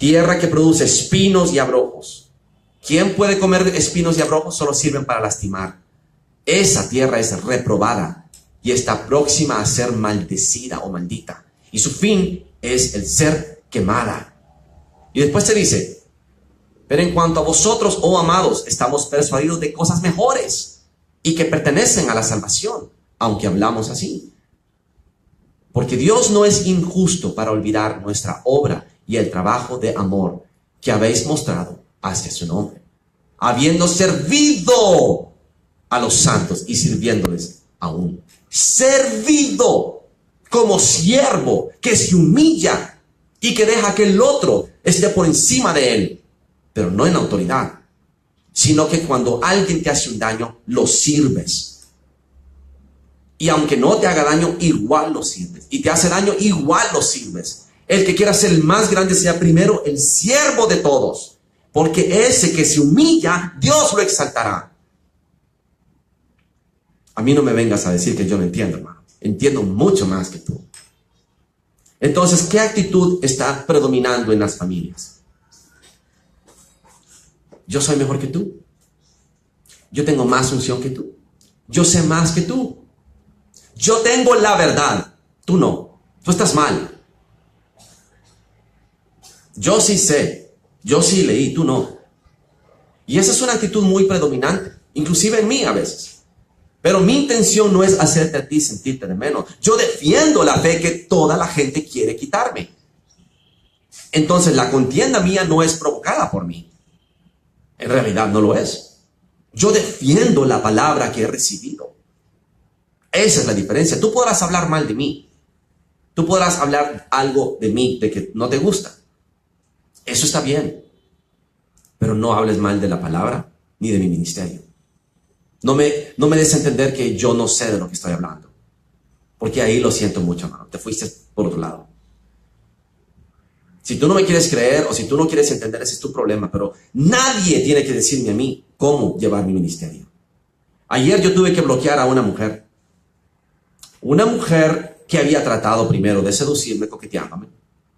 tierra que produce espinos y abrojos. ¿Quién puede comer espinos y abrojos? Solo sirven para lastimar. Esa tierra es reprobada y está próxima a ser maldecida o maldita. Y su fin es el ser quemada. Y después se dice, pero en cuanto a vosotros, oh amados, estamos persuadidos de cosas mejores y que pertenecen a la salvación, aunque hablamos así. Porque Dios no es injusto para olvidar nuestra obra y el trabajo de amor que habéis mostrado hacia su nombre, habiendo servido a los santos y sirviéndoles aún. Servido como siervo que se humilla y que deja que el otro esté por encima de él, pero no en autoridad, sino que cuando alguien te hace un daño, lo sirves. Y aunque no te haga daño, igual lo sirves. Y te hace daño, igual lo sirves. El que quiera ser el más grande sea primero el siervo de todos, porque ese que se humilla, Dios lo exaltará. A mí no me vengas a decir que yo no entiendo, hermano. Entiendo mucho más que tú. Entonces, ¿qué actitud está predominando en las familias? Yo soy mejor que tú. Yo tengo más unción que tú. Yo sé más que tú. Yo tengo la verdad. Tú no. Tú estás mal. Yo sí sé. Yo sí leí. Tú no. Y esa es una actitud muy predominante. Inclusive en mí a veces. Pero mi intención no es hacerte a ti sentirte de menos. Yo defiendo la fe que toda la gente quiere quitarme. Entonces la contienda mía no es provocada por mí. En realidad no lo es. Yo defiendo la palabra que he recibido. Esa es la diferencia. Tú podrás hablar mal de mí. Tú podrás hablar algo de mí, de que no te gusta. Eso está bien. Pero no hables mal de la palabra ni de mi ministerio. No me des a entender que yo no sé de lo que estoy hablando. Porque ahí lo siento mucho, hermano. Te fuiste por otro lado. Si tú no me quieres creer o si tú no quieres entender, ese es tu problema. Pero nadie tiene que decirme a mí cómo llevar mi ministerio. Ayer yo tuve que bloquear a una mujer. Una mujer que había tratado primero de seducirme, coqueteándome,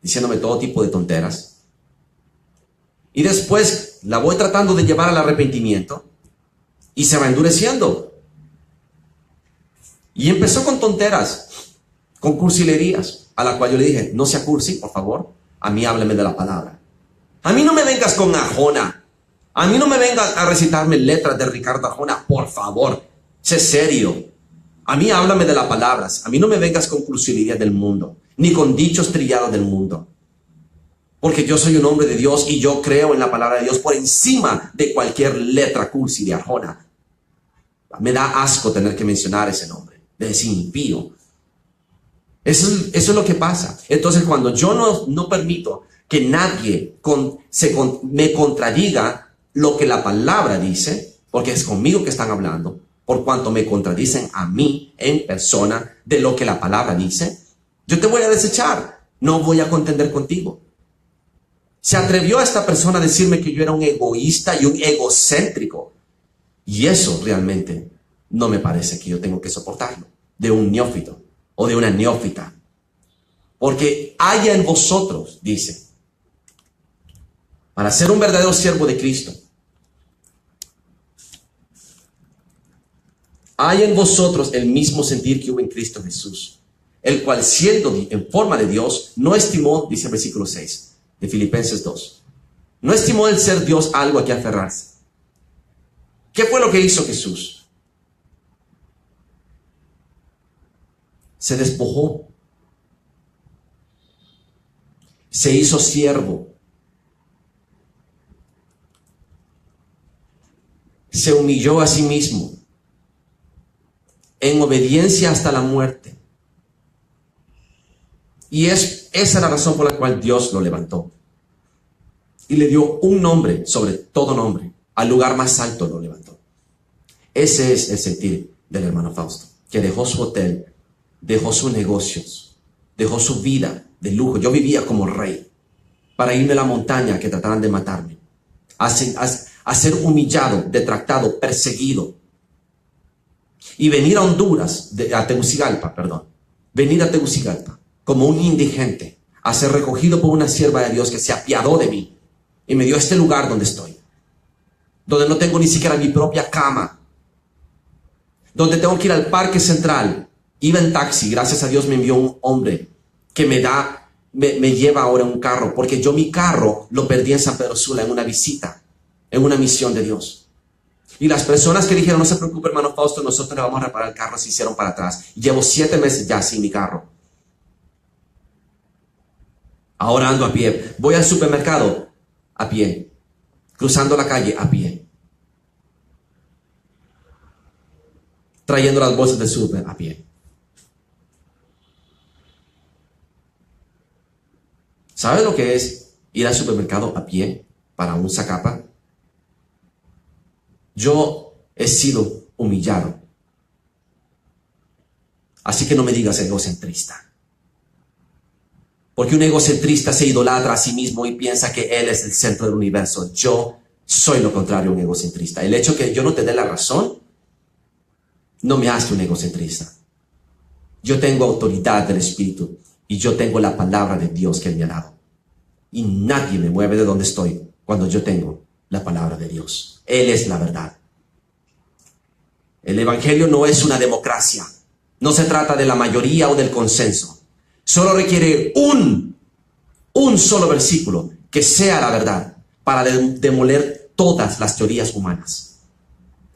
diciéndome todo tipo de tonteras. Y después la voy tratando de llevar al arrepentimiento. Y se va endureciendo. Y empezó con tonteras, con cursilerías, a la cual yo le dije, no sea cursi, por favor. A mí háblame de la palabra. A mí no me vengas con Arjona. A mí no me vengas a recitarme letras de Ricardo Arjona, por favor. Sé serio. A mí háblame de las palabras. A mí no me vengas con cursilerías del mundo, ni con dichos trillados del mundo. Porque yo soy un hombre de Dios y yo creo en la palabra de Dios por encima de cualquier letra cursi de Arjona. Me da asco tener que mencionar ese nombre, de ese impío. Eso es lo que pasa. Entonces, cuando yo no permito que nadie me contradiga lo que la palabra dice, porque es conmigo que están hablando, por cuanto me contradicen a mí en persona de lo que la palabra dice, yo te voy a desechar. No voy a contender contigo. Se atrevió esta persona a decirme que yo era un egoísta y un egocéntrico. Y eso realmente no me parece que yo tengo que soportarlo de un neófito o de una neófita. Porque haya en vosotros, dice, para ser un verdadero siervo de Cristo, haya en vosotros el mismo sentir que hubo en Cristo Jesús, el cual siendo en forma de Dios, no estimó, dice el versículo 6 de Filipenses 2, no estimó el ser Dios algo a que aferrarse. ¿Qué fue lo que hizo Jesús? Se despojó. Se hizo siervo. Se humilló a sí mismo en obediencia hasta la muerte. Y esa es la razón por la cual Dios lo levantó. Y le dio un nombre sobre todo nombre. Al lugar más alto lo levantó. Ese es el sentir del hermano Fausto, que dejó su hotel, dejó sus negocios, dejó su vida de lujo. Yo vivía como rey para irme a la montaña que trataran de matarme, a ser humillado, detractado, perseguido. Y venir a Tegucigalpa, venir a Tegucigalpa como un indigente, a ser recogido por una sierva de Dios que se apiadó de mí y me dio este lugar donde estoy, donde no tengo ni siquiera mi propia cama, donde tengo que ir al Parque Central. Iba en taxi, gracias a Dios me envió un hombre que me lleva ahora en un carro, porque yo mi carro lo perdí en San Pedro Sula en una visita, en una misión de Dios. Y las personas que dijeron, no se preocupe hermano Fausto, nosotros le vamos a reparar el carro, se hicieron para atrás. Y llevo 7 meses ya sin mi carro. Ahora ando a pie. Voy al supermercado a pie. Cruzando la calle a pie. Trayendo las bolsas del súper a pie. ¿Sabes lo que es ir al supermercado a pie para un Zacapa? Yo he sido humillado. Así que no me digas egocentrista. Porque un egocentrista se idolatra a sí mismo y piensa que él es el centro del universo. Yo soy lo contrario a un egocentrista. El hecho que yo no te dé la razón no me hace un egocentrista. Yo tengo autoridad del Espíritu y yo tengo la palabra de Dios que Él me ha dado. Y nadie me mueve de donde estoy cuando yo tengo la palabra de Dios. Él es la verdad. El Evangelio no es una democracia. No se trata de la mayoría o del consenso. Solo requiere un solo versículo que sea la verdad para demoler todas las teorías humanas.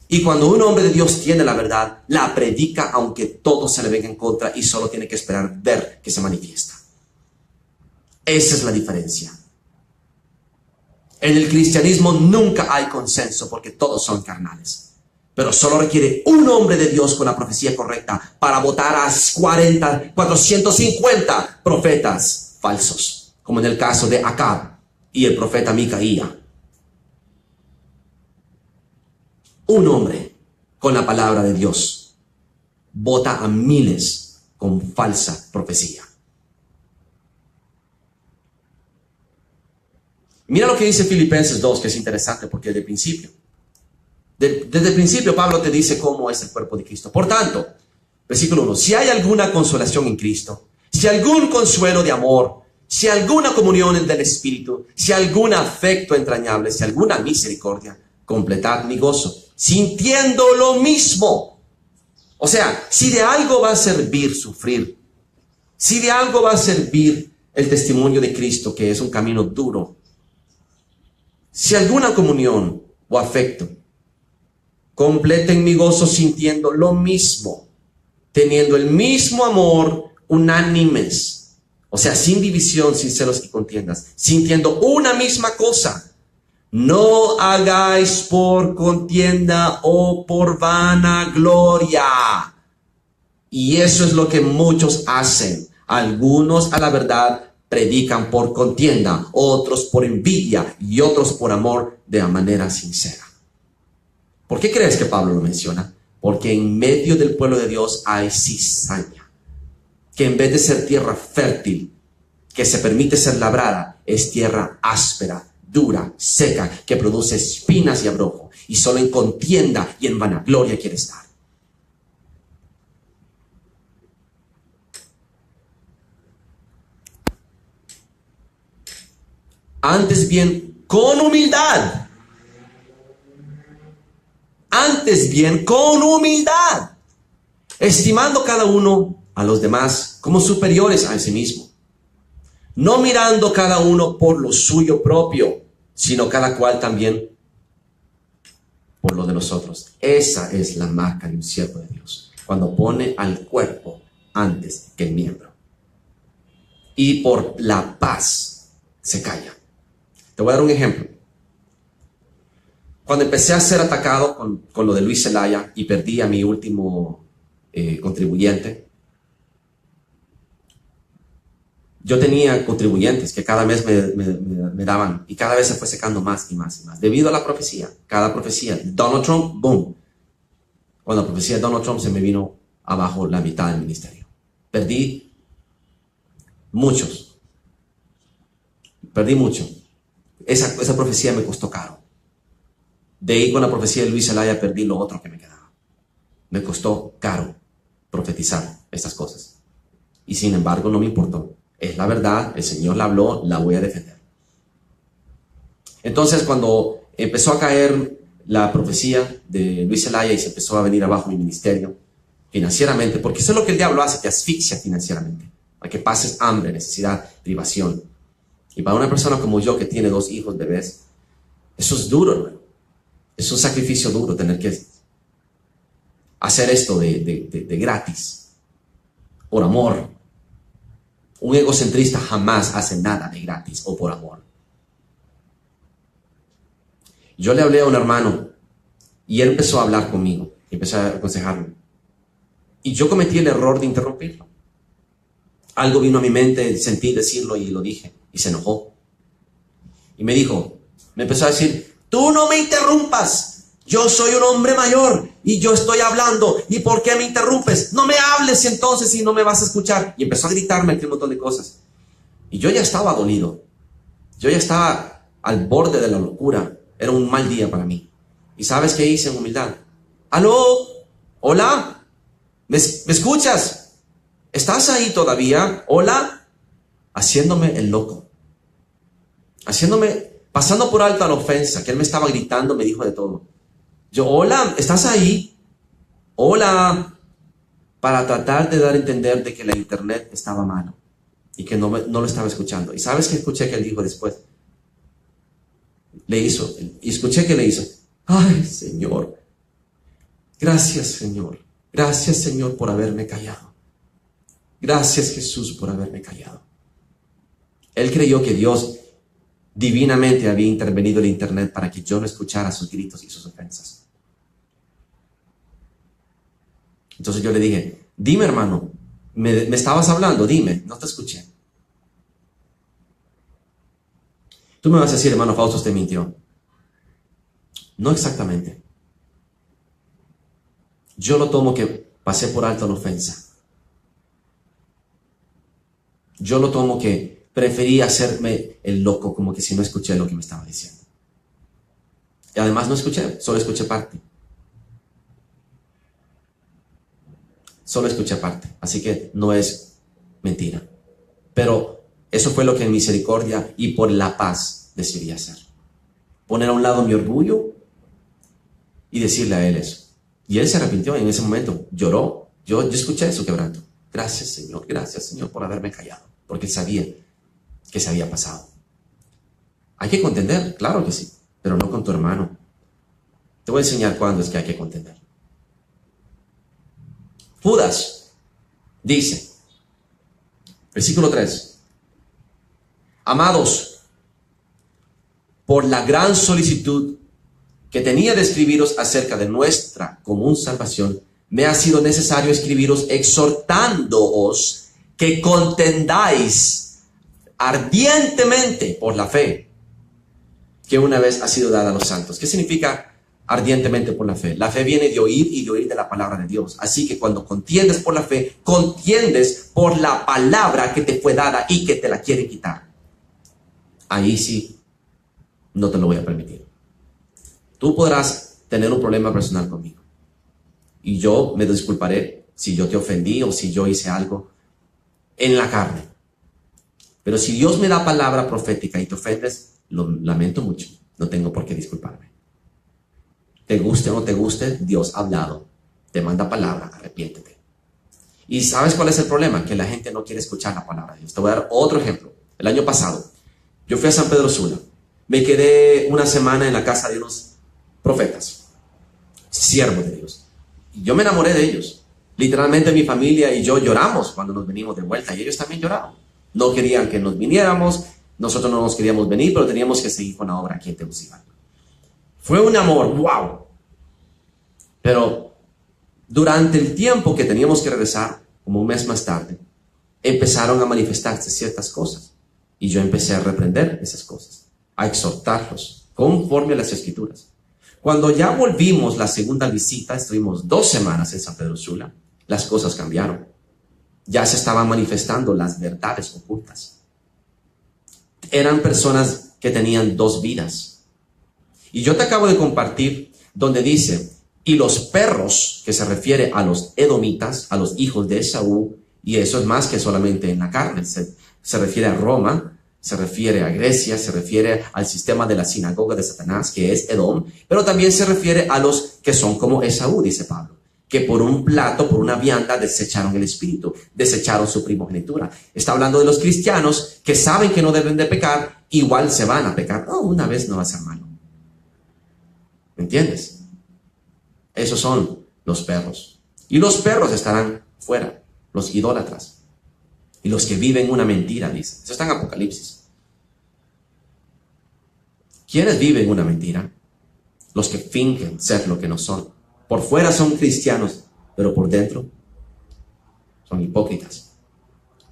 Y cuando un hombre de Dios tiene la verdad, la predica aunque todo se le venga en contra y solo tiene que esperar ver que se manifiesta. Esa es la diferencia. En el cristianismo nunca hay consenso porque todos son carnales. Pero solo requiere un hombre de Dios con la profecía correcta para votar a 450 profetas falsos, como en el caso de Acab y el profeta Micaías. Un hombre con la palabra de Dios vota a miles con falsa profecía. Mira lo que dice Filipenses 2, que es interesante porque desde el principio Pablo te dice cómo es el cuerpo de Cristo. Por tanto, versículo 1, si hay alguna consolación en Cristo, si algún consuelo de amor, si alguna comunión del Espíritu, si algún afecto entrañable, si alguna misericordia, completad mi gozo, sintiendo lo mismo. O sea, si de algo va a servir sufrir, si de algo va a servir el testimonio de Cristo, que es un camino duro, si alguna comunión o afecto, completen mi gozo sintiendo lo mismo, teniendo el mismo amor, unánimes, o sea, sin división, sin celos y contiendas, sintiendo una misma cosa. No hagáis por contienda o por vanagloria. Y eso es lo que muchos hacen. Algunos a la verdad predican por contienda, otros por envidia y otros por amor de manera sincera. ¿Por qué crees que Pablo lo menciona? Porque en medio del pueblo de Dios hay cizaña, que en vez de ser tierra fértil, que se permite ser labrada, es tierra áspera, dura, seca, que produce espinas y abrojo, y solo en contienda y en vanagloria quiere estar. Antes bien, con humildad. Antes bien, con humildad, estimando cada uno a los demás como superiores a sí mismo, no mirando cada uno por lo suyo propio, sino cada cual también por lo de los otros. Esa es la marca de un siervo de Dios, cuando pone al cuerpo antes que el miembro. Y por la paz se calla. Te voy a dar un ejemplo. Cuando empecé a ser atacado con lo de Luis Zelaya y perdí a mi último contribuyente, yo tenía contribuyentes que cada mes me daban, y cada vez se fue secando más y más y más, debido a la profecía. Cada profecía, Donald Trump, boom. Cuando la profecía de Donald Trump se me vino abajo la mitad del ministerio. Perdí muchos. Perdí mucho. Esa profecía me costó caro. De ahí con la profecía de Luis Zelaya perdí lo otro que me quedaba. Me costó caro profetizar estas cosas. Y sin embargo no me importó. Es la verdad, el Señor la habló, la voy a defender. Entonces, cuando empezó a caer la profecía de Luis Zelaya y se empezó a venir abajo mi ministerio financieramente, porque eso es lo que el diablo hace, te asfixia financieramente, para que pases hambre, necesidad, privación. Y para una persona como yo que tiene 2 hijos, bebés, eso es duro, hermano. Es un sacrificio duro tener que hacer esto de gratis, por amor. Un egocentrista jamás hace nada de gratis o por amor. Yo le hablé a un hermano y él empezó a hablar conmigo, empezó a aconsejarme. Y yo cometí el error de interrumpirlo. Algo vino a mi mente, sentí decirlo y lo dije. Y se enojó. Y me empezó a decir, tú no me interrumpas. Yo soy un hombre mayor y yo estoy hablando. ¿Y por qué me interrumpes? No me hables entonces si no me vas a escuchar. Y empezó a gritarme aquí un montón de cosas. Y yo ya estaba dolido. Yo ya estaba al borde de la locura. Era un mal día para mí. ¿Y sabes qué hice en humildad? ¿Aló? ¿Hola? ¿Me escuchas? ¿Estás ahí todavía? ¿Hola? Haciéndome el loco. Pasando por alto a la ofensa, que él me estaba gritando, me dijo de todo. Yo, hola, ¿estás ahí? Hola. Para tratar de dar a entender de que la internet estaba malo y que no lo estaba escuchando. ¿Y sabes qué escuché que él dijo después? Escuché que le hizo. Ay, Señor. Gracias, Señor. Gracias, Señor, por haberme callado. Gracias, Jesús, por haberme callado. Él creyó que Dios divinamente había intervenido en el internet para que yo no escuchara sus gritos y sus ofensas. Entonces yo le dije, dime, hermano, me estabas hablando, dime, no te escuché. Tú me vas a decir, hermano Fausto, usted mintió. No exactamente. Yo lo tomo que pasé por alto la ofensa. Yo lo tomo que preferí hacerme el loco, como que si no escuché lo que me estaba diciendo. Y además no escuché, solo escuché parte. Solo escuché parte, así que no es mentira. Pero eso fue lo que en misericordia y por la paz decidí hacer. Poner a un lado mi orgullo y decirle a él eso. Y él se arrepintió en ese momento, lloró. Yo escuché su quebranto. Gracias, Señor, por haberme callado, porque él sabía que se había pasado. Hay que contender, claro que sí, pero no con tu hermano. Te voy a enseñar cuándo es que hay que contender. Judas dice, versículo 3, amados, por la gran solicitud que tenía de escribiros acerca de nuestra común salvación, me ha sido necesario escribiros exhortándoos que contendáis ardientemente por la fe que una vez ha sido dada a los santos. ¿Qué significa ardientemente por la fe? La fe viene de oír y de oír de la palabra de Dios. Así que cuando contiendes por la fe, contiendes por la palabra que te fue dada y que te la quiere quitar. Ahí sí, no te lo voy a permitir. Tú podrás tener un problema personal conmigo. Y yo me disculparé si yo te ofendí o si yo hice algo en la carne. Pero si Dios me da palabra profética y te ofendes, lo lamento mucho. No tengo por qué disculparme. Te guste o no te guste, Dios ha hablado. Te manda palabra, arrepiéntete. ¿Y sabes cuál es el problema? Que la gente no quiere escuchar la palabra de Dios. Te voy a dar otro ejemplo. El año pasado, yo fui a San Pedro Sula. Me quedé una semana en la casa de unos profetas, siervos de Dios. Y yo me enamoré de ellos. Literalmente mi familia y yo lloramos cuando nos venimos de vuelta. Y ellos también lloraron. No querían que nos viniéramos. Nosotros no nos queríamos venir, pero teníamos que seguir con la obra aquí en Tegucigalpa. Fue un amor, wow. Pero durante el tiempo que teníamos que regresar, como un mes más tarde, empezaron a manifestarse ciertas cosas. Y yo empecé a reprender esas cosas, a exhortarlos, conforme a las Escrituras. Cuando ya volvimos la segunda visita, estuvimos 2 semanas en San Pedro Sula, las cosas cambiaron. Ya se estaban manifestando las verdades ocultas. Eran personas que tenían 2 vidas. Y yo te acabo de compartir donde dice, y los perros, que se refiere a los edomitas, a los hijos de Esaú, y eso es más que solamente en la carne. se refiere a Roma, se refiere a Grecia, se refiere al sistema de la sinagoga de Satanás, que es Edom, pero también se refiere a los que son como Esaú, dice Pablo, que por un plato, por una vianda, desecharon el espíritu, desecharon su primogenitura. Está hablando de los cristianos que saben que no deben de pecar, igual se van a pecar. No, una vez no va a ser malo. ¿Me entiendes? Esos son los perros. Y los perros estarán fuera, los idólatras. Y los que viven una mentira, dice. Eso está en Apocalipsis. ¿Quiénes viven una mentira? Los que fingen ser lo que no son. Por fuera son cristianos, pero por dentro son hipócritas.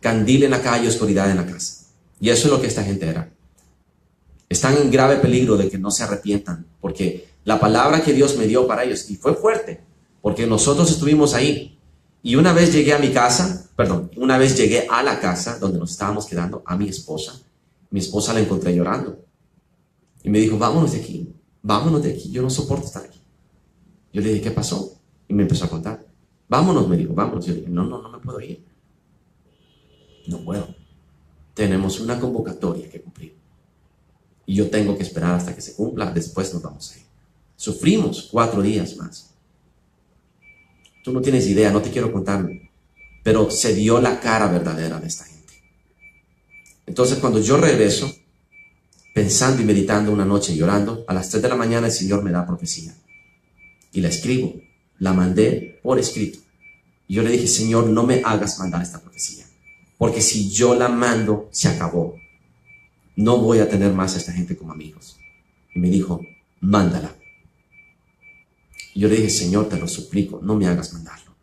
Candil en la calle, oscuridad en la casa. Y eso es lo que esta gente era. Están en grave peligro de que no se arrepientan, porque la palabra que Dios me dio para ellos, y fue fuerte, porque nosotros estuvimos ahí. Y una vez llegué a la casa donde nos estábamos quedando, a mi esposa la encontré llorando. Y me dijo, vámonos de aquí, yo no soporto estar aquí. Yo le dije, ¿qué pasó? Y me empezó a contar. Vámonos, me dijo, vámonos. Yo le dije, no me puedo ir. No puedo. Tenemos una convocatoria que cumplir. Y yo tengo que esperar hasta que se cumpla, después nos vamos a ir. Sufrimos 4 días más. Tú no tienes idea, no te quiero contar, pero se vio la cara verdadera de esta gente. Entonces, cuando yo regreso, pensando y meditando una noche, llorando, a las 3 de la mañana el Señor me da profecía. Y la escribo, la mandé por escrito. Y yo le dije, Señor, no me hagas mandar esta profecía, porque si yo la mando, se acabó. No voy a tener más a esta gente como amigos. Y me dijo, mándala. Y yo le dije, Señor, te lo suplico, no me hagas mandarlo.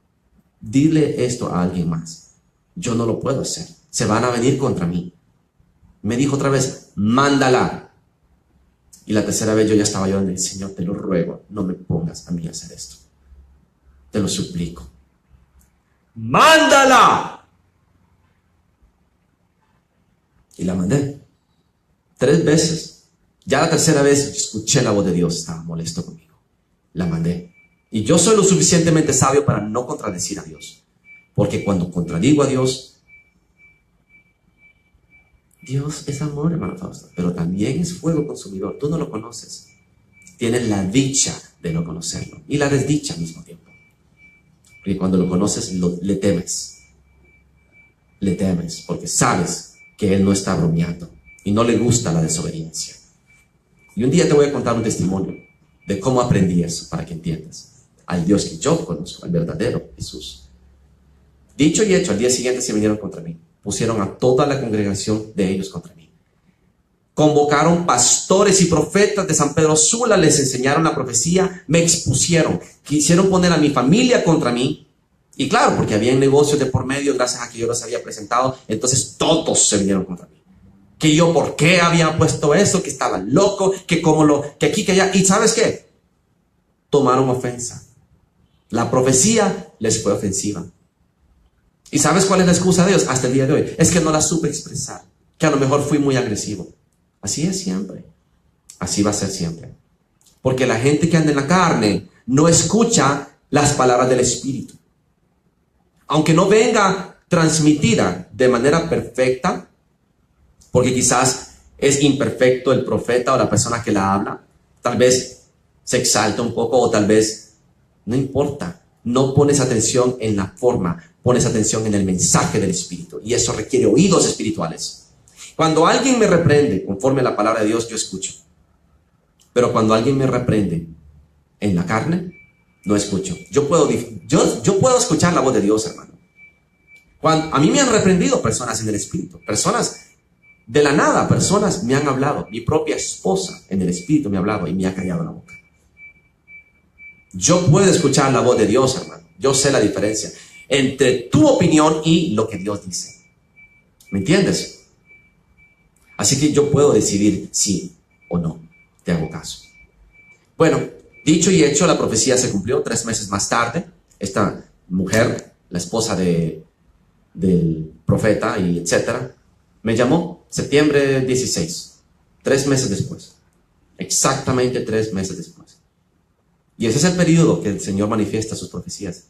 Dile esto a alguien más. Yo no lo puedo hacer. Se van a venir contra mí. Me dijo otra vez, mándala. Y la tercera vez yo ya estaba llorando y dije, Señor, te lo ruego, no me pongas a mí a hacer esto. Te lo suplico. ¡Mándala! Y la mandé. 3 veces. Ya la tercera vez escuché la voz de Dios, estaba molesto conmigo. La mandé. Y yo soy lo suficientemente sabio para no contradecir a Dios. Porque cuando contradigo a Dios, Dios es amor, hermano Fausto, pero también es fuego consumidor. Tú no lo conoces. Tienes la dicha de no conocerlo y la desdicha al mismo tiempo. Porque cuando lo conoces, le temes. Le temes porque sabes que Él no está bromeando y no le gusta la desobediencia. Y un día te voy a contar un testimonio de cómo aprendí eso para que entiendas. Al Dios que yo conozco, al verdadero Jesús. Dicho y hecho, al día siguiente se vinieron contra mí. Pusieron a toda la congregación de ellos contra mí. Convocaron pastores y profetas de San Pedro Sula, les enseñaron la profecía, me expusieron, quisieron poner a mi familia contra mí. Y claro, porque había negocios de por medio, gracias a que yo los había presentado, entonces todos se vinieron contra mí. Que yo, ¿por qué había puesto eso? Que estaba loco, que aquí, que allá. ¿Y sabes qué? Tomaron ofensa. La profecía les fue ofensiva. ¿Y sabes cuál es la excusa de Dios hasta el día de hoy? Es que no la supe expresar, que a lo mejor fui muy agresivo. Así es siempre. Así va a ser siempre. Porque la gente que anda en la carne no escucha las palabras del Espíritu. Aunque no venga transmitida de manera perfecta, porque quizás es imperfecto el profeta o la persona que la habla, tal vez se exalta un poco o tal vez no importa. No pones atención en la forma, pones atención en el mensaje del Espíritu. Y eso requiere oídos espirituales. Cuando alguien me reprende conforme a la palabra de Dios, yo escucho. Pero cuando alguien me reprende en la carne, no escucho. Yo puedo escuchar la voz de Dios, hermano. A mí me han reprendido personas en el Espíritu. Personas de la nada, personas me han hablado. Mi propia esposa en el Espíritu me ha hablado y me ha callado la boca. Yo puedo escuchar la voz de Dios, hermano. Yo sé la diferencia entre tu opinión y lo que Dios dice. ¿Me entiendes? Así que yo puedo decidir sí o no. Te hago caso. Bueno, dicho y hecho, la profecía se cumplió 3 meses más tarde. Esta mujer, la esposa del profeta y etcétera, me llamó septiembre 16, 3 meses después. Exactamente 3 meses después. Y ese es el periodo que el Señor manifiesta sus profecías.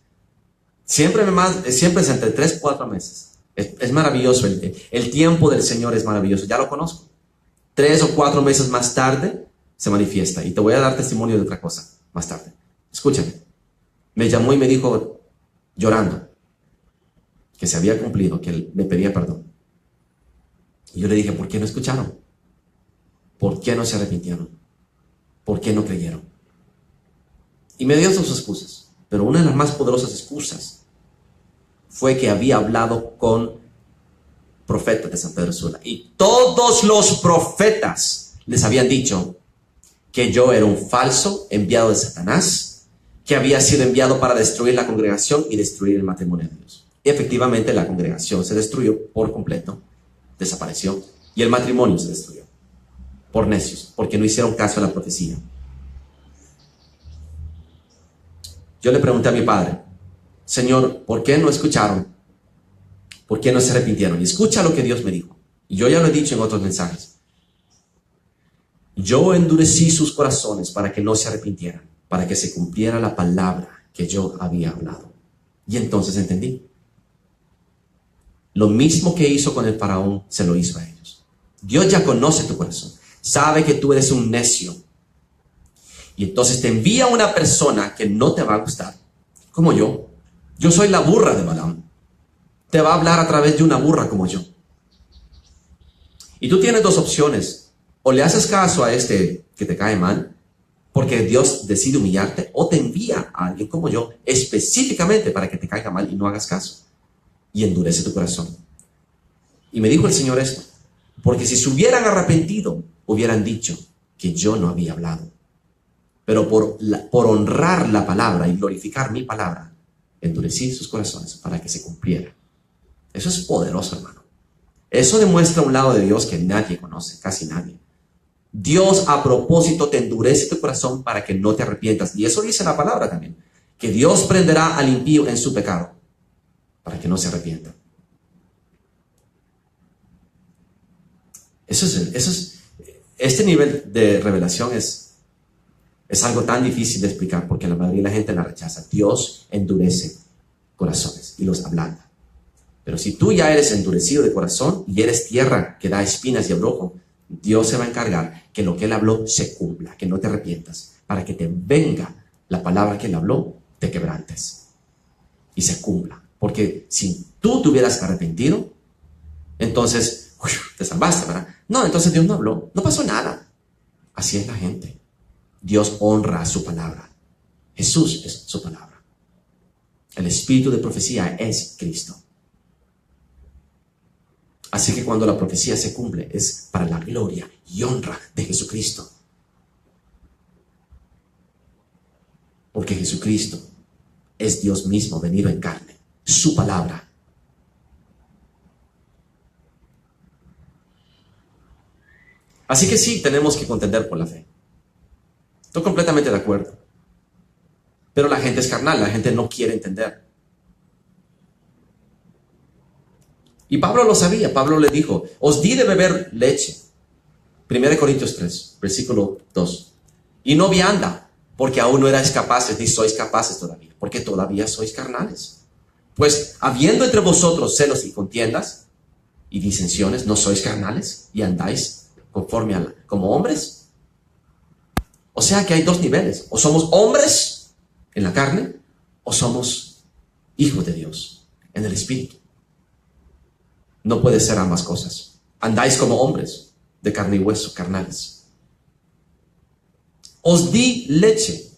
Siempre es entre 3 y 4 meses. Es maravilloso. El tiempo del Señor es maravilloso. Ya lo conozco. 3 o 4 meses más tarde se manifiesta. Y te voy a dar testimonio de otra cosa más tarde. Escúchame. Me llamó y me dijo, llorando, que se había cumplido, que él me pedía perdón. Y yo le dije, ¿por qué no escucharon? ¿Por qué no se arrepintieron? ¿Por qué no creyeron? Y me dio sus excusas. Pero una de las más poderosas excusas fue que había hablado con profetas de San Pedro Sula. Y todos los profetas les habían dicho que yo era un falso enviado de Satanás, que había sido enviado para destruir la congregación y destruir el matrimonio de Dios. Y efectivamente la congregación se destruyó por completo, desapareció, y el matrimonio se destruyó por necios, porque no hicieron caso a la profecía. Yo le pregunté a mi padre, Señor, ¿por qué no escucharon? ¿Por qué no se arrepintieron? Y escucha lo que Dios me dijo. Y yo ya lo he dicho en otros mensajes. Yo endurecí sus corazones para que no se arrepintieran, para que se cumpliera la palabra que yo había hablado. Y entonces entendí. Lo mismo que hizo con el faraón, se lo hizo a ellos. Dios ya conoce tu corazón. Sabe que tú eres un necio. Y entonces te envía una persona que no te va a gustar, como yo. Yo soy la burra de Balaam. Te va a hablar a través de una burra como yo. Y tú tienes dos opciones. O le haces caso a este que te cae mal, porque Dios decide humillarte, o te envía a alguien como yo, específicamente para que te caiga mal y no hagas caso. Y endurece tu corazón. Y me dijo el Señor esto, porque si se hubieran arrepentido, hubieran dicho que yo no había hablado. Pero por honrar la palabra y glorificar mi palabra, endurecí sus corazones para que se cumpliera. Eso es poderoso, hermano. Eso demuestra un lado de Dios que nadie conoce, casi nadie. Dios a propósito te endurece tu corazón para que no te arrepientas. Y eso dice la palabra también, que Dios prenderá al impío en su pecado para que no se arrepienta. Este nivel de revelación es algo tan difícil de explicar porque la mayoría de la gente la rechaza. Dios endurece corazones y los ablanda. Pero si tú ya eres endurecido de corazón y eres tierra que da espinas y abrojo, Dios se va a encargar que lo que Él habló se cumpla, que no te arrepientas, para que te venga la palabra que Él habló, te quebrantes y se cumpla. Porque si tú te hubieras arrepentido, entonces te salvaste, ¿verdad? No, entonces Dios no habló, no pasó nada. Así es la gente. Dios honra su palabra. Jesús es su palabra. El espíritu de profecía es Cristo. Así que cuando la profecía se cumple es para la gloria y honra de Jesucristo. Porque Jesucristo es Dios mismo venido en carne. Su palabra. Así que sí, tenemos que contender por la fe. Estoy completamente de acuerdo. Pero la gente es carnal, la gente no quiere entender. Y Pablo lo sabía. Pablo le dijo, os di de beber leche. 1 Corintios 3, versículo 2. Y no vianda, porque aún no erais capaces, ni sois capaces todavía, porque todavía sois carnales. Pues habiendo entre vosotros celos y contiendas y disensiones, ¿no sois carnales y andáis conforme como hombres? O sea que hay dos niveles. O somos hombres en la carne, o somos hijos de Dios en el espíritu. No puede ser ambas cosas. Andáis como hombres de carne y hueso, carnales. Os di leche,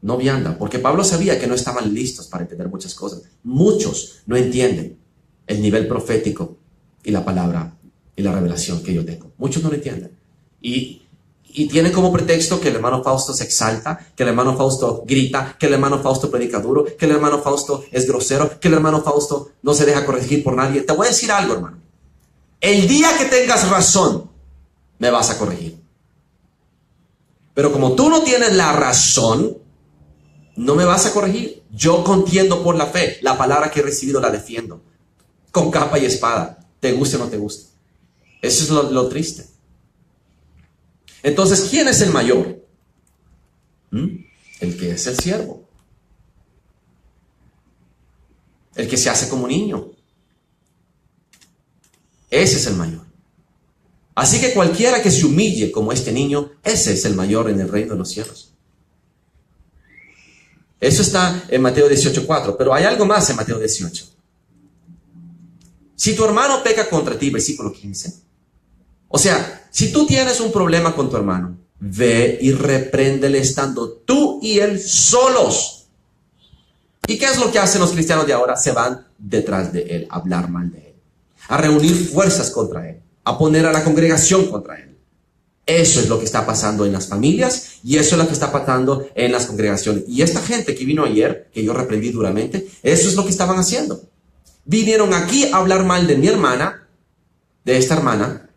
no vianda, porque Pablo sabía que no estaban listos para entender muchas cosas. Muchos no entienden el nivel profético y la palabra y la revelación que yo tengo. Muchos no lo entienden. Y tienen como pretexto que el hermano Fausto se exalta, que el hermano Fausto grita, que el hermano Fausto predica duro, que el hermano Fausto es grosero, que el hermano Fausto no se deja corregir por nadie. Te voy a decir algo, hermano. El día que tengas razón, me vas a corregir. Pero como tú no tienes la razón, no me vas a corregir. Yo contiendo por la fe. La palabra que he recibido la defiendo. Con capa y espada. Te guste o no te guste. Eso es lo triste. Entonces, ¿quién es el mayor? El que es el siervo. El que se hace como niño. Ese es el mayor. Así que cualquiera que se humille como este niño, ese es el mayor en el reino de los cielos. Eso está en Mateo 18:4, pero hay algo más en Mateo 18. Si tu hermano peca contra ti, versículo 15. O sea, si tú tienes un problema con tu hermano, ve y repréndele estando tú y él solos. ¿Y qué es lo que hacen los cristianos de ahora? Se van detrás de él, a hablar mal de él, a reunir fuerzas contra él, a poner a la congregación contra él. Eso es lo que está pasando en las familias y eso es lo que está pasando en las congregaciones. Y esta gente que vino ayer, que yo reprendí duramente, eso es lo que estaban haciendo. Vinieron aquí a hablar mal de mi hermana, de esta hermana,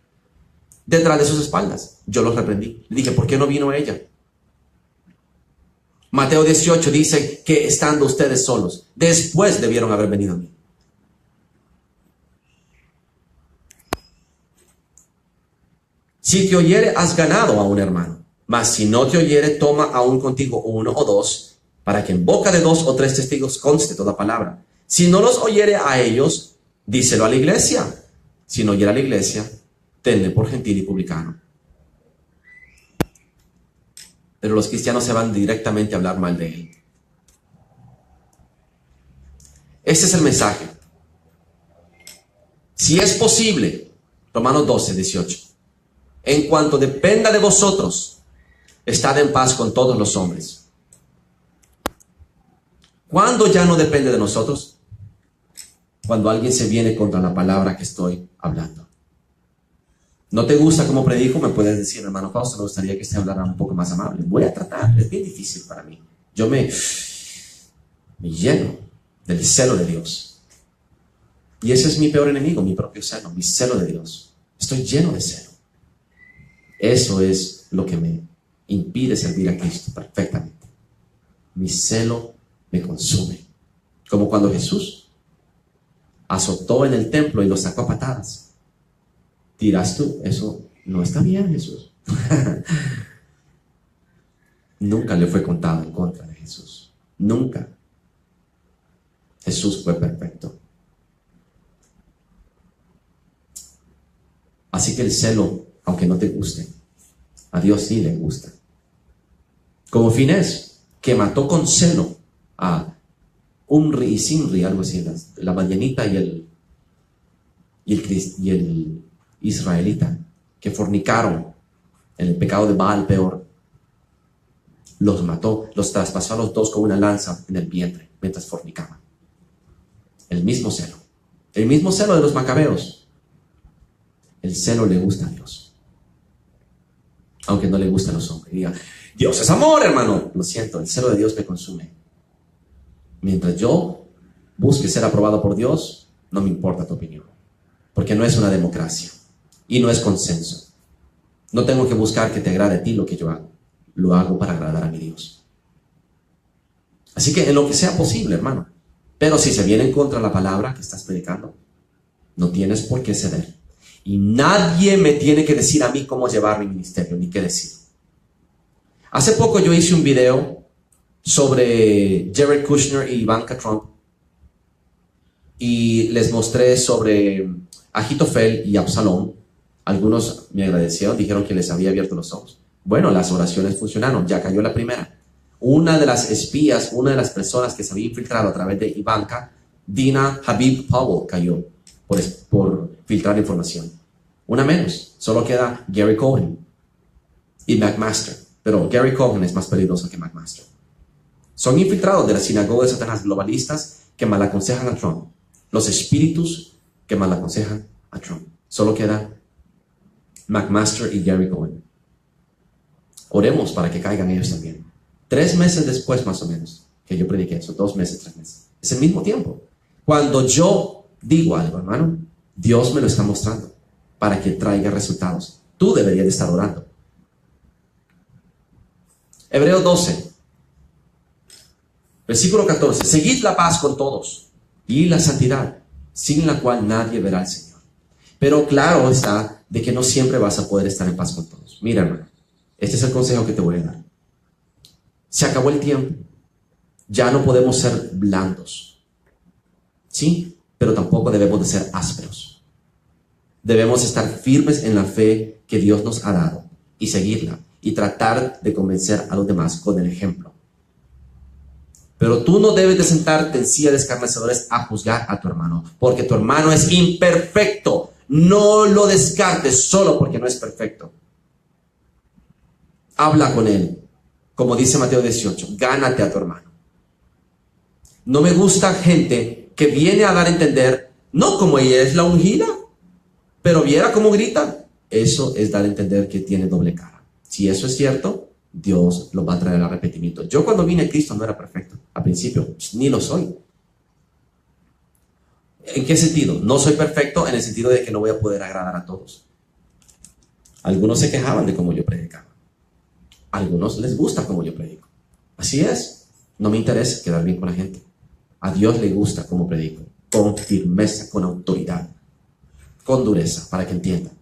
detrás de sus espaldas. Yo los reprendí. Le dije, ¿por qué no vino ella? Mateo 18 dice que estando ustedes solos, después debieron haber venido a mí. Si te oyere, has ganado a un hermano. Mas si no te oyere, toma aún contigo uno o dos, para que en boca de 2 o 3 testigos conste toda palabra. Si no los oyere a ellos, díselo a la iglesia. Si no oyere a la iglesia, tenle por gentil y publicano. Pero los cristianos se van directamente a hablar mal de él. Este es el mensaje. Si es posible, Romanos 12:18. En cuanto dependa de vosotros, estad en paz con todos los hombres. ¿Cuándo ya no depende de nosotros? Cuando alguien se viene contra la palabra que estoy hablando. ¿No te gusta cómo predico? Me puedes decir, hermano Fausto, me gustaría que usted hablara un poco más amable. Voy a tratar, es bien difícil para mí. Yo me lleno del celo de Dios. Y ese es mi peor enemigo, mi propio celo, mi celo de Dios. Estoy lleno de celo. Eso es lo que me impide servir a Cristo perfectamente. Mi celo me consume. Como cuando Jesús azotó en el templo y lo sacó a patadas. Dirás tú, eso no está bien, Jesús. Nunca le fue contado en contra de Jesús. Nunca. Jesús fue perfecto. Así que el celo, aunque no te guste, a Dios sí le gusta. Como Finés, que mató con celo a Umri y Simri, algo así, la madianita y el israelita, que fornicaron en el pecado de Baal peor. Los mató, los traspasó a los dos con una lanza en el vientre mientras fornicaban. El mismo celo de los macabeos. El celo le gusta a Dios, aunque no le gusta a los hombres. Diga, Dios es amor, hermano. Lo siento, el celo de Dios me consume. Mientras yo busque ser aprobado por Dios, no me importa tu opinión, porque no es una democracia y no es consenso. No tengo que buscar que te agrade a ti lo que yo hago. Lo hago para agradar a mi Dios. Así que en lo que sea posible, hermano. Pero si se viene en contra de la palabra que estás predicando, no tienes por qué ceder. Y nadie me tiene que decir a mí cómo llevar mi ministerio, ni qué decir. Hace poco yo hice un video sobre Jared Kushner y Ivanka Trump. Y les mostré sobre Ahitofel y Absalón. Algunos me agradecieron, dijeron que les había abierto los ojos. Bueno, las oraciones funcionaron, ya cayó la primera. Una de las espías, una de las personas que se había infiltrado a través de Ivanka, Dina Habib Powell, cayó por filtrar información. Una menos, solo queda Gary Cohen y McMaster. Pero Gary Cohen es más peligroso que McMaster. Son infiltrados de la sinagoga de Satanás, globalistas que mal aconsejan a Trump. Los espíritus que mal aconsejan a Trump. Solo queda McMaster y Gary Cohen. Oremos para que caigan ellos también. 3 meses después, más o menos, que yo prediqué eso, 2 meses, 3 meses. Es el mismo tiempo. Cuando yo digo algo, hermano, Dios me lo está mostrando para que traiga resultados. Tú deberías de estar orando. Hebreos 12, versículo 14. Seguid la paz con todos y la santidad, sin la cual nadie verá al Señor. Pero claro está de que no siempre vas a poder estar en paz con todos. Mira, hermano, este es el consejo que te voy a dar. Se acabó el tiempo. Ya no podemos ser blandos. Sí, pero tampoco debemos de ser ásperos. Debemos estar firmes en la fe que Dios nos ha dado y seguirla y tratar de convencer a los demás con el ejemplo. Pero tú no debes de sentarte en silla de escarnecedores a juzgar a tu hermano, porque tu hermano es imperfecto. No lo descartes solo porque no es perfecto. Habla con él, como dice Mateo 18, gánate a tu hermano. No me gusta gente que viene a dar a entender, no como ella es la ungida, pero viera cómo grita. Eso es dar a entender que tiene doble cara. Si eso es cierto, Dios lo va a traer al arrepentimiento. Yo cuando vine a Cristo no era perfecto, al principio, ni lo soy. ¿En qué sentido? No soy perfecto en el sentido de que no voy a poder agradar a todos. Algunos se quejaban de cómo yo predicaba. A algunos les gusta cómo yo predico. Así es. No me interesa quedar bien con la gente. A Dios le gusta cómo predico, con firmeza, con autoridad, con dureza, para que entiendan.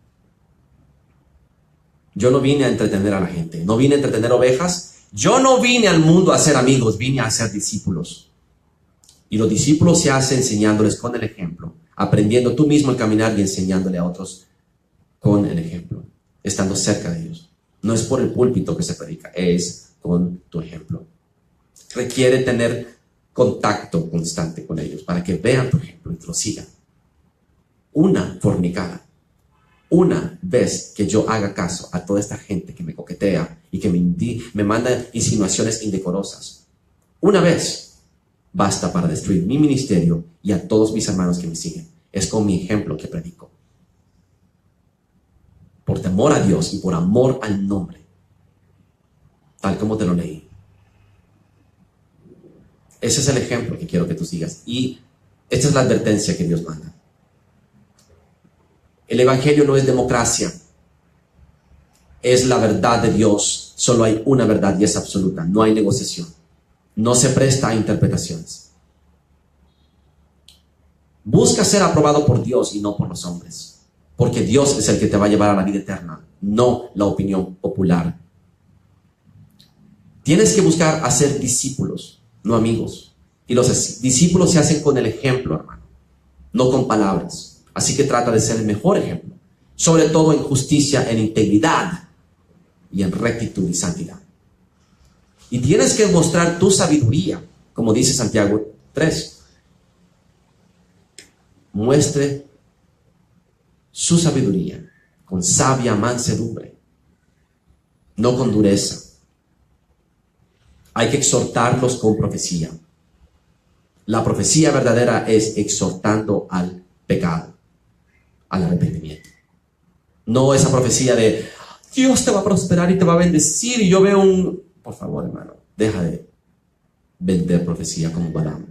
Yo no vine a entretener a la gente, no vine a entretener ovejas. Yo no vine al mundo a hacer amigos, vine a hacer discípulos. Y los discípulos se hacen enseñándoles con el ejemplo, aprendiendo tú mismo el caminar y enseñándole a otros con el ejemplo, estando cerca de ellos. No es por el púlpito que se predica, es con tu ejemplo. Requiere tener contacto constante con ellos para que vean tu ejemplo y te lo sigan. Una fornicada. Una vez que yo haga caso a toda esta gente que me coquetea y que me manda insinuaciones indecorosas, una vez basta para destruir mi ministerio y a todos mis hermanos que me siguen. Es con mi ejemplo que predico. Por temor a Dios y por amor al nombre, tal como te lo leí. Ese es el ejemplo que quiero que tú sigas. Y esta es la advertencia que Dios manda. El evangelio no es democracia. Es la verdad de Dios. Solo hay una verdad y es absoluta. No hay negociación. No se presta a interpretaciones. Busca ser aprobado por Dios y no por los hombres. Porque Dios es el que te va a llevar a la vida eterna, no la opinión popular. Tienes que buscar hacer discípulos, no amigos. Y los discípulos se hacen con el ejemplo, hermano, no con palabras. Así que trata de ser el mejor ejemplo, sobre todo en justicia, en integridad y en rectitud y santidad. Y tienes que mostrar tu sabiduría, como dice Santiago 3. Muestre su sabiduría con sabia mansedumbre, no con dureza. Hay que exhortarlos con profecía. La profecía verdadera es exhortando al pecado, al arrepentimiento. No esa profecía de Dios te va a prosperar y te va a bendecir y yo veo un... Por favor, hermano, deja de vender profecía como Balaam.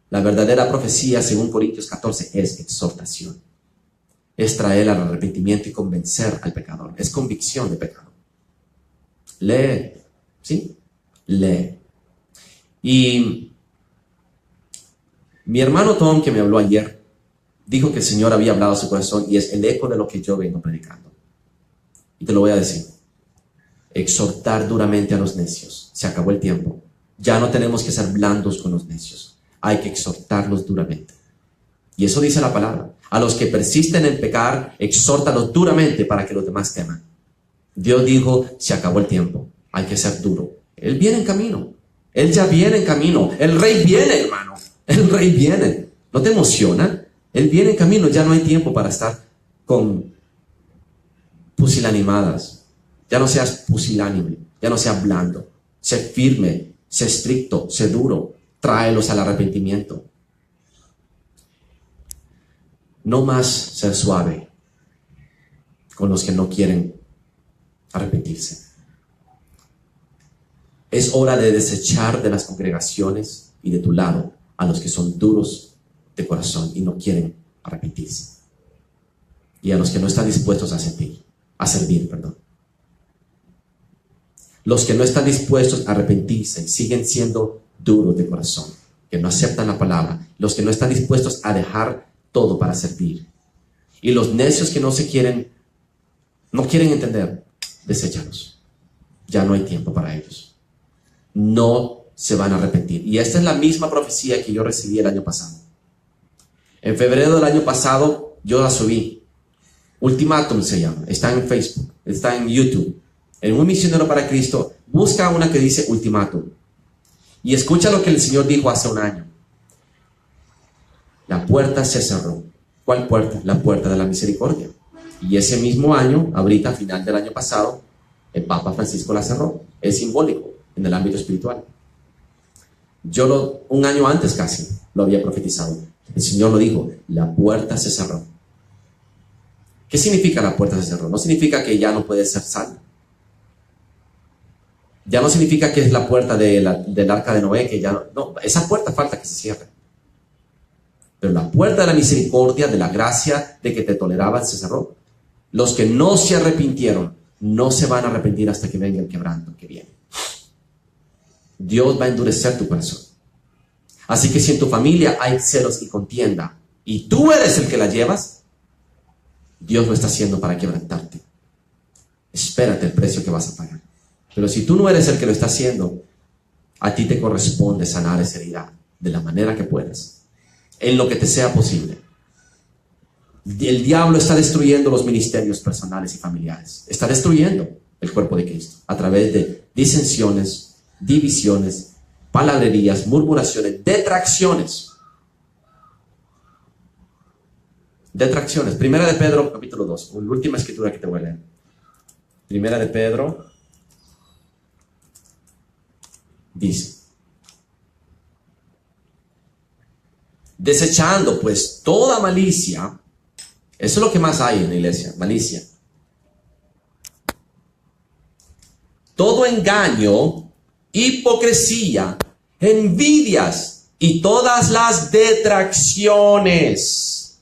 La verdadera profecía, según Corintios 14, es exhortación. Es traer al arrepentimiento y convencer al pecador. Es convicción de pecado. Lee, ¿sí? Lee. Y mi hermano Tom, que me habló ayer, dijo que el Señor había hablado a su corazón y es el eco de lo que yo vengo predicando. Y te lo voy a decir. Exhortar duramente a los necios. Se acabó el tiempo. Ya no tenemos que ser blandos con los necios. Hay que exhortarlos duramente. Y eso dice la palabra. A los que persisten en pecar, exhórtalos duramente para que los demás teman. Dios dijo, se acabó el tiempo. Hay que ser duro. Él viene en camino. Él ya viene en camino. El rey viene, hermano. El rey viene. ¿No te emociona? Él viene en camino. Ya no hay tiempo para estar con pusilanimadas. Ya no seas pusilánime. Ya no seas blando. Sé firme. Sé estricto. Sé duro. Tráelos al arrepentimiento. No más ser suave con los que no quieren arrepentirse. Es hora de desechar de las congregaciones y de tu lado a los que son duros de corazón y no quieren arrepentirse. Y a los que no están dispuestos a servir. Los que no están dispuestos a arrepentirse siguen siendo duros de corazón, que no aceptan la palabra. Los que no están dispuestos a dejar todo para servir. Y los necios que no quieren entender, deséchalos. Ya no hay tiempo para ellos. No se van a arrepentir. Y esta es la misma profecía que yo recibí el año pasado. En febrero del año pasado, yo la subí. Ultimátum se llama. Está en Facebook, está en YouTube. En Un Misionero para Cristo, busca una que dice Ultimátum. Y escucha lo que el Señor dijo hace un año. La puerta se cerró. ¿Cuál puerta? La puerta de la misericordia. Y ese mismo año, ahorita, a final del año pasado, el Papa Francisco la cerró. Es simbólico en el ámbito espiritual. Un año antes casi lo había profetizado. El Señor lo dijo, la puerta se cerró. ¿Qué significa la puerta se cerró? No significa que ya no puede ser salvo. Ya no significa que es la puerta del arca de Noé, que ya no, esa puerta falta que se cierre. Pero la puerta de la misericordia, de la gracia, de que te toleraban, se cerró. Los que no se arrepintieron, no se van a arrepentir hasta que venga el quebranto que viene. Dios va a endurecer tu corazón. Así que si en tu familia hay celos y contienda, y tú eres el que la llevas, Dios lo está haciendo para quebrantarte. Espérate el precio que vas a pagar. Pero si tú no eres el que lo está haciendo, a ti te corresponde sanar esa herida de la manera que puedas, en lo que te sea posible. El diablo está destruyendo los ministerios personales y familiares. Está destruyendo el cuerpo de Cristo a través de disensiones, divisiones, palabrerías, murmuraciones, detracciones. Detracciones. Primera de Pedro, capítulo 2. La última escritura que te voy a leer. Primera de Pedro dice: desechando pues toda malicia. Eso es lo que más hay en la iglesia, malicia. Todo engaño, hipocresía, envidias y todas las detracciones.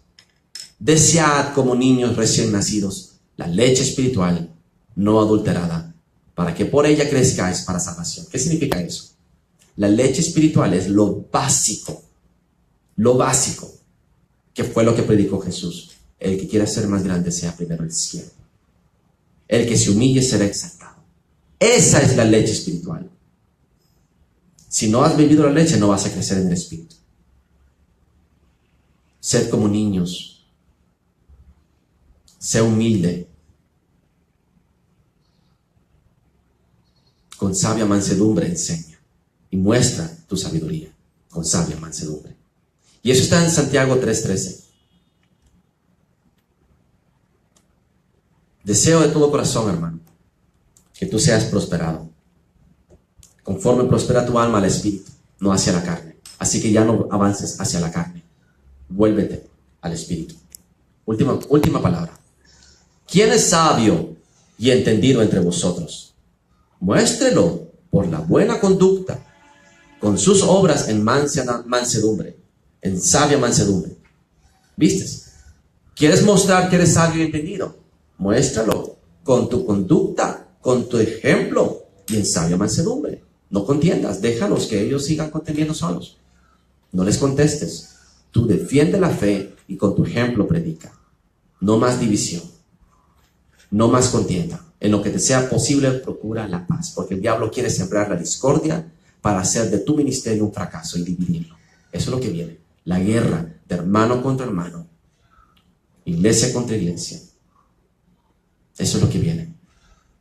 Desead como niños recién nacidos la leche espiritual no adulterada, para que por ella crezcáis para salvación. ¿Qué significa eso? La leche espiritual es lo básico que fue lo que predicó Jesús. El que quiera ser más grande sea primero el siervo. El que se humille será exaltado. Esa es la leche espiritual. Si no has bebido la leche, no vas a crecer en el espíritu. Sed como niños. Sé humilde. Con sabia mansedumbre enseña. Y muestra tu sabiduría. Con sabia mansedumbre. Y eso está en Santiago 3:13. Deseo de todo corazón, hermano, que tú seas prosperado. Conforme prospera tu alma al espíritu, no hacia la carne. Así que ya no avances hacia la carne. Vuélvete al espíritu. Última palabra. ¿Quién es sabio y entendido entre vosotros? Muéstrelo por la buena conducta, con sus obras en mansedumbre, en sabia mansedumbre. ¿Vistes? ¿Quieres mostrar que eres sabio y entendido? Muéstralo con tu conducta, con tu ejemplo y en sabia mansedumbre. No contiendas, déjalos que ellos sigan contendiendo solos. No les contestes. Tú defiende la fe y con tu ejemplo predica. No más división, no más contienda. En lo que te sea posible, procura la paz, porque el diablo quiere sembrar la discordia para hacer de tu ministerio un fracaso y dividirlo. Eso es lo que viene. La guerra de hermano contra hermano, iglesia contra iglesia. Eso es lo que viene.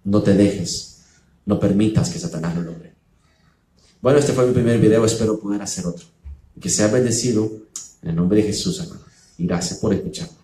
No te dejes, no permitas que Satanás lo logre. Bueno, este fue mi primer video, espero poder hacer otro. Que sea bendecido en el nombre de Jesús, hermano. Y gracias por escucharme.